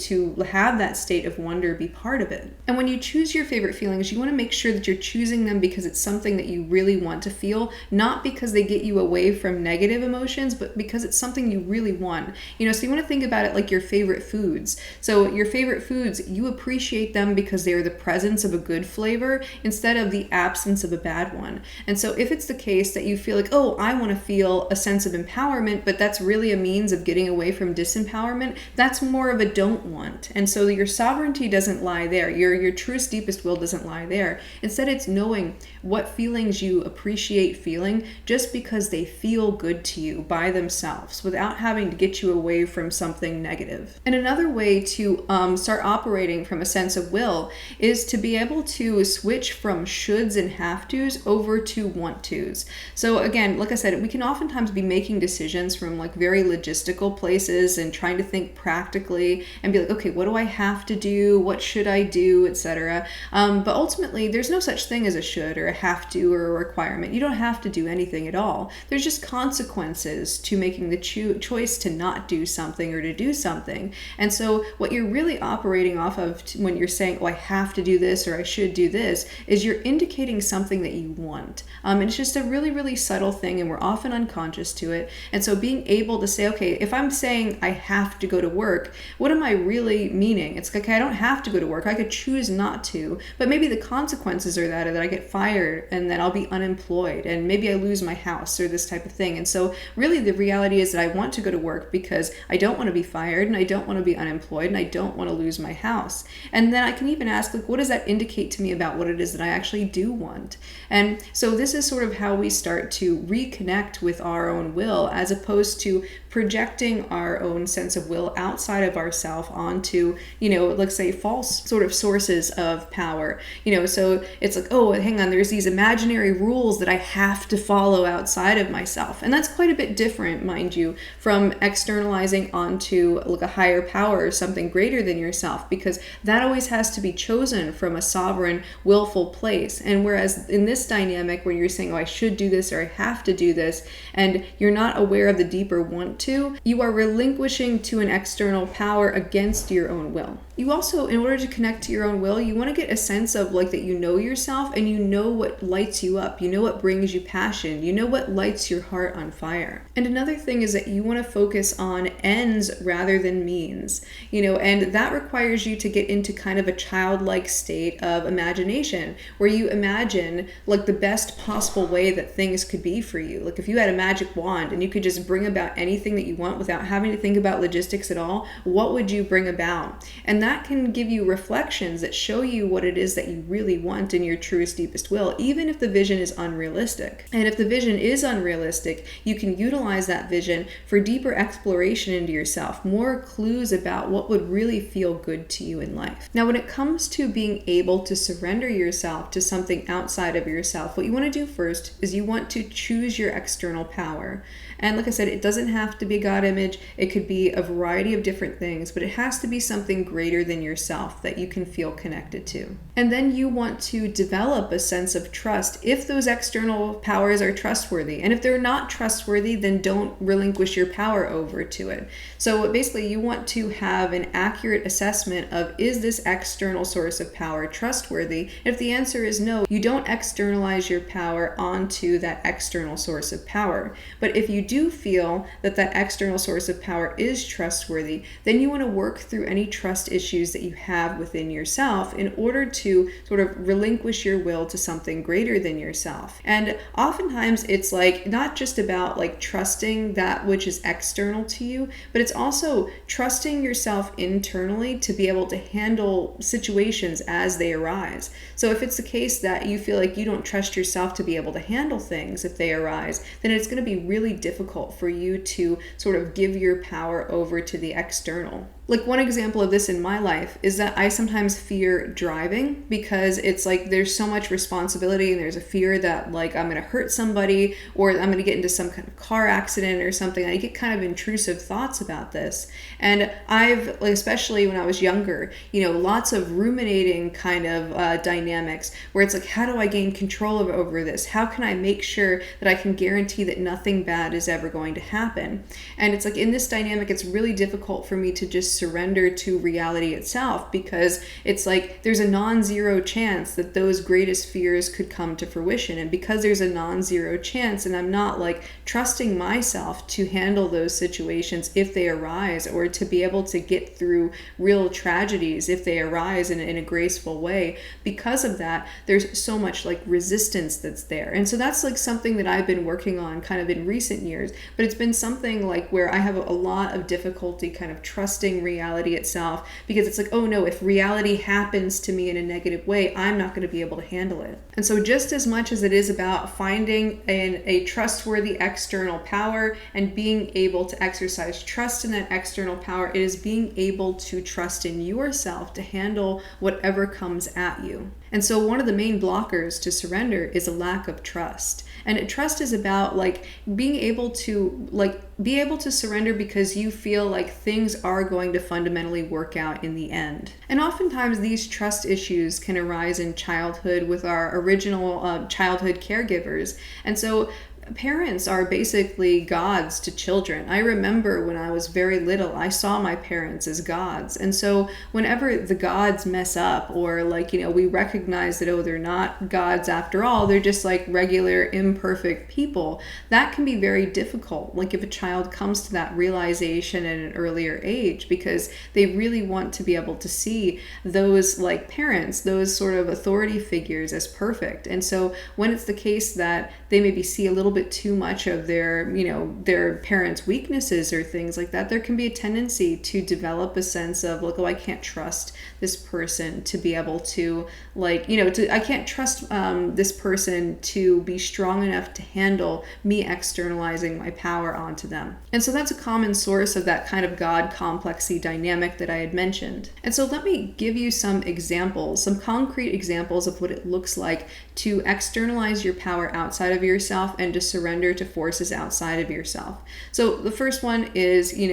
have that state of wonder be part of it? And when you choose your favorite feelings, you want to make sure that you're choosing them because it's something that you really want to feel, not because they get you away from negative emotions, but because it's something you really want. So you want to think about it like your favorite foods. So your favorite foods, you appreciate them because they are the presence of a good flavor instead of the absence of a bad one. And so if it's the case that you feel like, I want to feel a sense of empowerment, but that's really a means of getting away from disempowerment, that's more of a don't want. And so your sovereignty doesn't lie there. Your truest, deepest will doesn't lie there. Instead, it's knowing what feelings you appreciate feeling just because they feel good to you by themselves without having to get you away from something negative. And another way to start operating operating from a sense of will is to be able to switch from shoulds and have tos over to want tos. So again, like I said, we can oftentimes be making decisions from like very logistical places and trying to think practically and be like, okay, what do I have to do? What should I do, etc. But ultimately, there's no such thing as a should or a have to or a requirement. You don't have to do anything at all. There's just consequences to making the choice to not do something or to do something. And so what you're really operating off of when you're saying, oh, I have to do this or I should do this, is you're indicating something that you want. And it's just a really, really subtle thing, and we're often unconscious to it. And so being able to say, okay, if I'm saying I have to go to work, what am I really meaning? It's like, okay, I don't have to go to work. I could choose not to, but maybe the consequences are that I get fired and then I'll be unemployed and maybe I lose my house or this type of thing. And so really the reality is that I want to go to work because I don't want to be fired and I don't want to be unemployed and I don't want to lose my house. And then I can even ask, like, what does that indicate to me about what it is that I actually do want? And so this is sort of how we start to reconnect with our own will, as opposed to projecting our own sense of will outside of ourselves onto, let's say false sort of sources of power. So it's like, oh, hang on, there's these imaginary rules that I have to follow outside of myself. And that's quite a bit different, mind you, from externalizing onto like a higher power or something greater than yourself, because that always has to be chosen from a sovereign, willful place. And whereas in this dynamic, when you're saying, oh, I should do this or I have to do this, and you're not aware of the deeper want to, you are relinquishing to an external power against your own will. You also, in order to connect to your own will, you want to get a sense of like that you know yourself and you know what lights you up, you know what brings you passion, you know what lights your heart on fire. And another thing is that you want to focus on ends rather than means, and that requires you to get into kind of a childlike state of imagination where you imagine like the best possible way that things could be for you. Like if you had a magic wand and you could just bring about anything that you want without having to think about logistics at all, what would you bring about? And that can give you reflections that show you what it is that you really want in your truest, deepest will, even if the vision is unrealistic. And if the vision is unrealistic, you can utilize that vision for deeper exploration into yourself, more clues about what would really feel good to you in life. Now, when it comes to being able to surrender yourself to something outside of yourself, what you want to do first is you want to choose your external power. And like I said, it doesn't have to be a God image. It could be a variety of different things, but it has to be something greater than yourself that you can feel connected to. And then you want to develop a sense of trust if those external powers are trustworthy. And if they're not trustworthy, then don't relinquish your power over to it. So basically, you want to have an accurate assessment of, is this external source of power trustworthy? If the answer is no, you don't externalize your power onto that external source of power. But if you do feel that that external source of power is trustworthy, then you want to work through any trust issues that you have within yourself in order to sort of relinquish your will to something greater than yourself. And oftentimes it's like not just about like trusting that which is external to you, but it's also trusting yourself internally to be able to handle situations as they arise. So if it's the case that you feel like you don't trust yourself to be able to handle things if they arise, then it's going to be really difficult for you to sort of give your power over to the external. Like one example of this in my life is that I sometimes fear driving because it's like there's so much responsibility and there's a fear that like I'm going to hurt somebody or I'm going to get into some kind of car accident or something. I get kind of intrusive thoughts about this. And I've, like, especially when I was younger, lots of ruminating kind of dynamics where it's like, how do I gain control over this? How can I make sure that I can guarantee that nothing bad is ever going to happen? And it's like in this dynamic, it's really difficult for me to just surrender to reality itself, because it's like there's a non-zero chance that those greatest fears could come to fruition. And because there's a non-zero chance, and I'm not like trusting myself to handle those situations if they arise, or to be able to get through real tragedies if they arise in a graceful way, because of that, there's so much like resistance that's there. And so that's like something that I've been working on kind of in recent years, but it's been something like where I have a lot of difficulty kind of trusting reality itself, because it's like, oh no, if reality happens to me in a negative way, I'm not going to be able to handle it. And so just as much as it is about finding a trustworthy external power and being able to exercise trust in that external power, it is being able to trust in yourself to handle whatever comes at you. And so one of the main blockers to surrender is a lack of trust. And trust is about like being able to surrender because you feel like things are going to fundamentally work out in the end. And oftentimes these trust issues can arise in childhood with our original childhood caregivers. And so parents are basically gods to children. I remember when I was very little, I saw my parents as gods. And so whenever the gods mess up, or like, we recognize that, oh, they're not gods after all, they're just like regular imperfect people, that can be very difficult. Like if a child comes to that realization at an earlier age, because they really want to be able to see those like parents, those sort of authority figures as perfect. And so when it's the case that they maybe see a little bit too much of their parents' weaknesses or things like that, there can be a tendency to develop a sense of like, oh, I can't trust this person to be able to I can't trust this person to be strong enough to handle me externalizing my power onto them. And so that's a common source of that kind of God complexy dynamic that I had mentioned. And so let me give you some examples, some concrete examples of what it looks like to externalize your power outside of yourself and to surrender to forces outside of yourself. So the first one is, to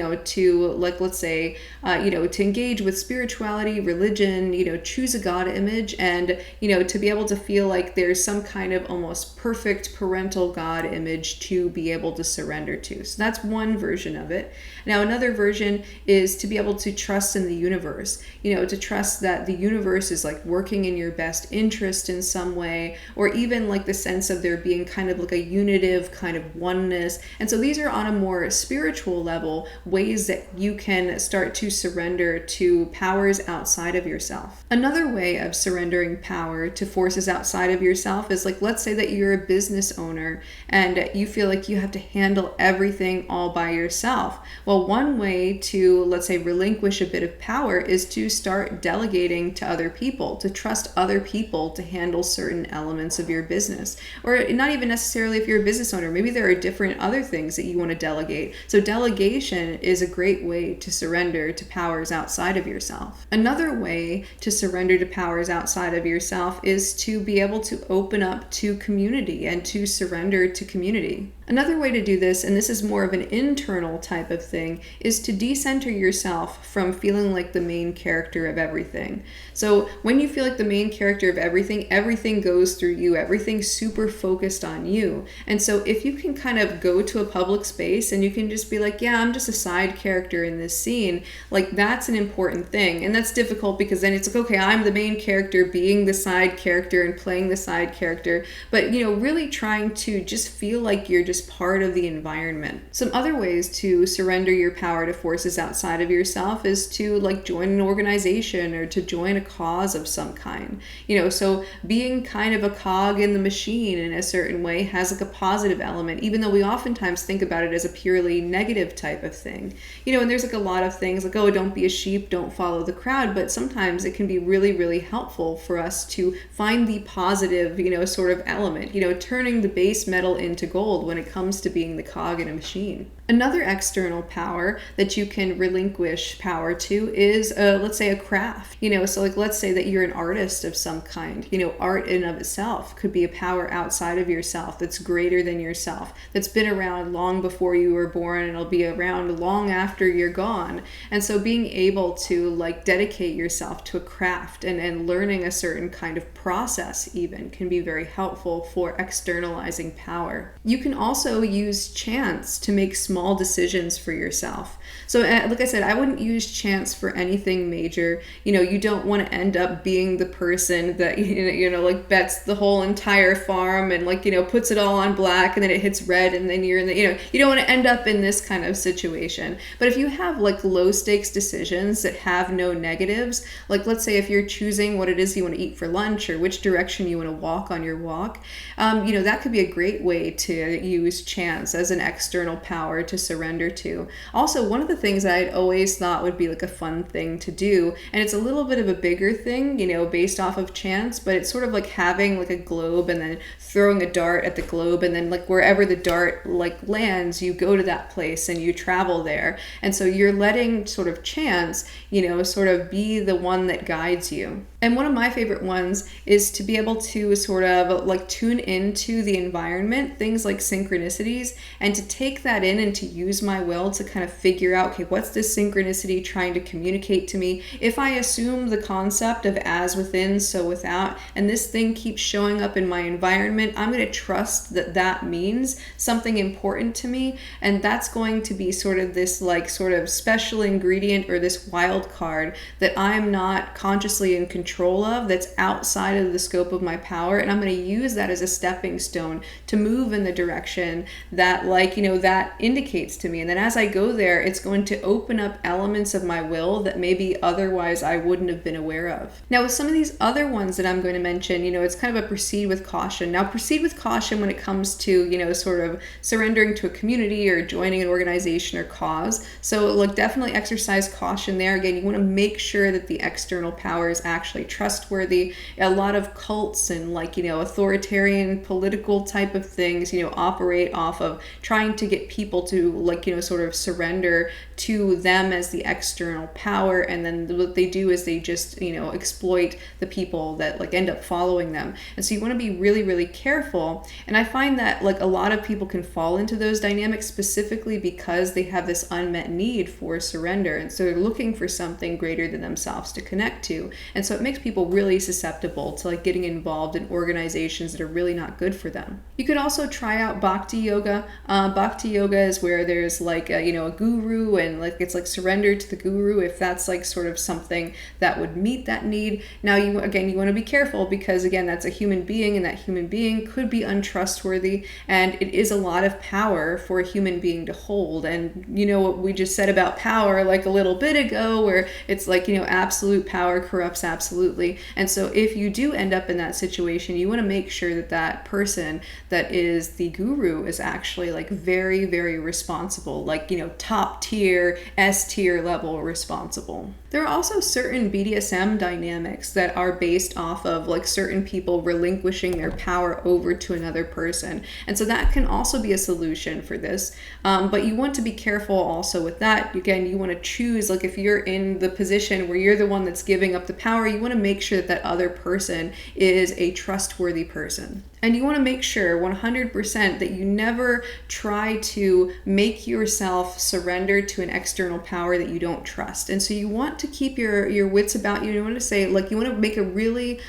to engage with spirituality, religion, choose a God image, and, to be able to feel like there's some kind of almost perfect parental God image to be able to surrender to. So that's one version of it. Now, another version is to be able to trust in the universe, to trust that the universe is like working in your best interest in some way, or even like the sense of there being kind of like a unitive kind of oneness. And so these are on a more spiritual level, ways that you can start to surrender to powers outside of yourself. Another way of surrendering power to forces outside of yourself is like, let's say that you're a business owner and you feel like you have to handle everything all by yourself. Well, one way to, let's say, relinquish a bit of power is to start delegating to other people, to trust other people to handle certain elements of your business. Or not even necessarily if you're a business owner, maybe there are different other things that you want to delegate. So delegation is a great way to surrender to powers outside of yourself. Another way to surrender to powers outside of yourself is to be able to open up to community and to surrender to community. Another way to do this, and this is more of an internal type of thing, is to decenter yourself from feeling like the main character of everything. So when you feel like the main character of everything, everything goes through you, everything's super focused on you. And so if you can kind of go to a public space and you can just be like, yeah, I'm just a side character in this scene, like that's an important thing. And that's difficult because then it's like, okay, I'm the main character being the side character and playing the side character. But, really trying to just feel like you're just part of the environment. Some other ways to surrender your power to forces outside of yourself is to like join an organization or to join a cause of some kind. So being kind of a cog in the machine in a certain way has like a positive element, even though we oftentimes think about it as a purely negative type of thing. And there's like a lot of things like, oh, don't be a sheep, don't follow the crowd, but sometimes it can be really, really helpful for us to find the positive, sort of element, turning the base metal into gold when it comes to being the cog in a machine. Another external power that you can relinquish power to is, let's say, a craft. So like, let's say that you're an artist of some kind. Art in and of itself could be a power outside of yourself that's greater than yourself, that's been around long before you were born and it'll be around long after you're gone. And so being able to like dedicate yourself to a craft and learning a certain kind of process even can be very helpful for externalizing power. You can also use chance to make small small decisions for yourself. So like I said, I wouldn't use chance for anything major. You don't want to end up being the person that, like bets the whole entire farm and like, puts it all on black and then it hits red and then you're in the, you don't want to end up in this kind of situation. But if you have like low stakes decisions that have no negatives, like let's say if you're choosing what it is you want to eat for lunch or which direction you want to walk on your walk, that could be a great way to use chance as an external power to surrender to. Also, one of the things that I'd always thought would be like a fun thing to do, and it's a little bit of a bigger thing, based off of chance, but it's sort of like having like a globe and then throwing a dart at the globe, and then like wherever the dart like lands, you go to that place and you travel there. And so you're letting sort of chance, sort of be the one that guides you. And one of my favorite ones is to be able to sort of like tune into the environment, things like synchronicities, and to take that in and to use my will to kind of figure out, okay, what's this synchronicity trying to communicate to me? If I assume the concept of as within, so without, and this thing keeps showing up in my environment, I'm going to trust that that means something important to me. And that's going to be sort of this like sort of special ingredient or this wild card that I'm not consciously in control of, that's outside of the scope of my power, and I'm going to use that as a stepping stone to move in the direction that that indicates to me. And then as I go there, it's going to open up elements of my will that maybe otherwise I wouldn't have been aware of. Now with some of these other ones that I'm going to mention, it's kind of a proceed with caution. Now proceed with caution when it comes to, sort of surrendering to a community or joining an organization or cause. So look, definitely exercise caution there. Again, you want to make sure that the external power is actually trustworthy. A lot of cults and authoritarian political type of things, operate off of trying to get people to sort of surrender to them as the external power. And then what they do is they just, exploit the people that end up following them. And so you want to be really, really careful. And I find that a lot of people can fall into those dynamics specifically because they have this unmet need for surrender. And so they're looking for something greater than themselves to connect to. And so it makes people really susceptible to getting involved in organizations that are really not good for them. You could also try out bhakti yoga. Bhakti yoga is where there's a guru, and it's surrender to the guru if that's sort of something that would meet that need. Now you want to be careful because again, that's a human being, and that human being could be untrustworthy, and it is a lot of power for a human being to hold. And what we just said about power a little bit ago, where it's absolute power corrupts absolutely. And so if you do end up in that situation, you want to make sure that that person that is the guru is actually very, very responsible, top tier, S tier level responsible. There are also certain BDSM dynamics that are based off of certain people relinquishing their power over to another person. And so that can also be a solution for this. But you want to be careful also with that. Again, you want to choose, if you're in the position where you're the one that's giving up the power, you want to make sure that that other person is a trustworthy person. And you want to make sure 100% that you never try to make yourself surrender to an external power that you don't trust. And so you want to keep your wits about you. You want to say, you want to make a really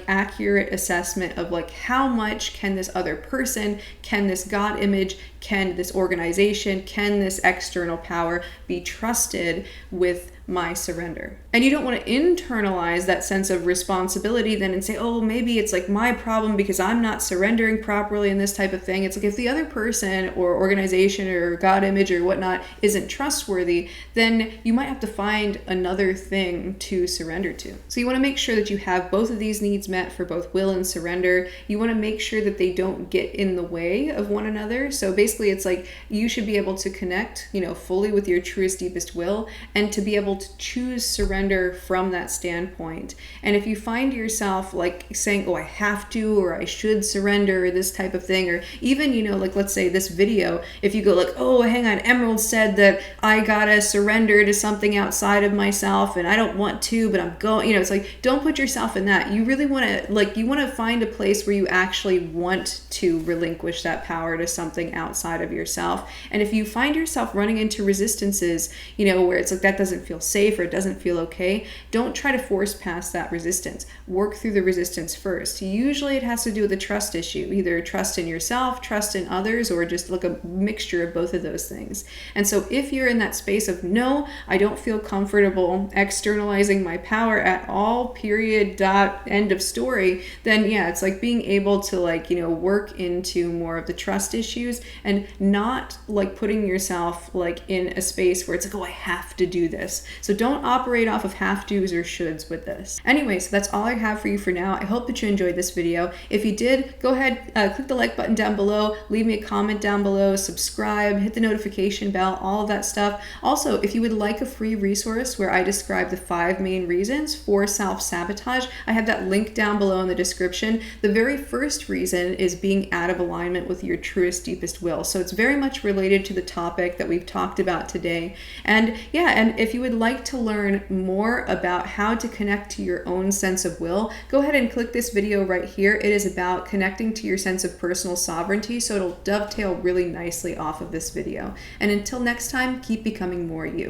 accurate assessment of how much can this other person, can this God image, can this organization, can this external power be trusted with my surrender. And you don't want to internalize that sense of responsibility then and say, oh, maybe it's my problem because I'm not surrendering properly and this type of thing. It's if the other person or organization or God image or whatnot isn't trustworthy, then you might have to find another thing to surrender to. So you want to make sure that you have both of these needs met for both will and surrender. You want to make sure that they don't get in the way of one another. So basically it's you should be able to connect, fully with your truest, deepest will, and to be able to choose surrender from that standpoint. And if you find yourself saying, oh, I have to, or I should surrender, or this type of thing, or even, let's say this video, if you go oh, hang on, Emerald said that I gotta surrender to something outside of myself and I don't want to, but I'm going, it's don't put yourself in that. You really want to, you want to find a place where you actually want to relinquish that power to something outside of yourself. And if you find yourself running into resistances, where it's that doesn't feel safe or it doesn't feel okay, don't try to force past that resistance. Work through the resistance first. Usually it has to do with the trust trust issue, either trust in yourself, trust in others, or just like a mixture of both of those things. And so if you're in that space of, no, I don't feel comfortable externalizing my power at all, period, dot, end of story, then yeah, it's like being able to like, work into more of the trust issues and not like putting yourself like in a space where it's like, oh, I have to do this. So don't operate off of have to's or shoulds with this. Anyways, that's all I have for you for now. I hope that you enjoyed this video. If you did, go ahead, click the like button down below, leave me a comment down below, subscribe, hit the notification bell, all of that stuff. Also, if you would like a free resource where I describe the 5 main reasons for self-sabotage, I have that link down below in the description. The very first reason is being out of alignment with your truest, deepest will. So it's very much related to the topic that we've talked about today. And yeah, and if you would like to learn more about how to connect to your own sense of will, go ahead and click this video right here. It is about connecting to your sense of personal sovereignty, so it'll dovetail really nicely off of this video. And until next time, keep becoming more you.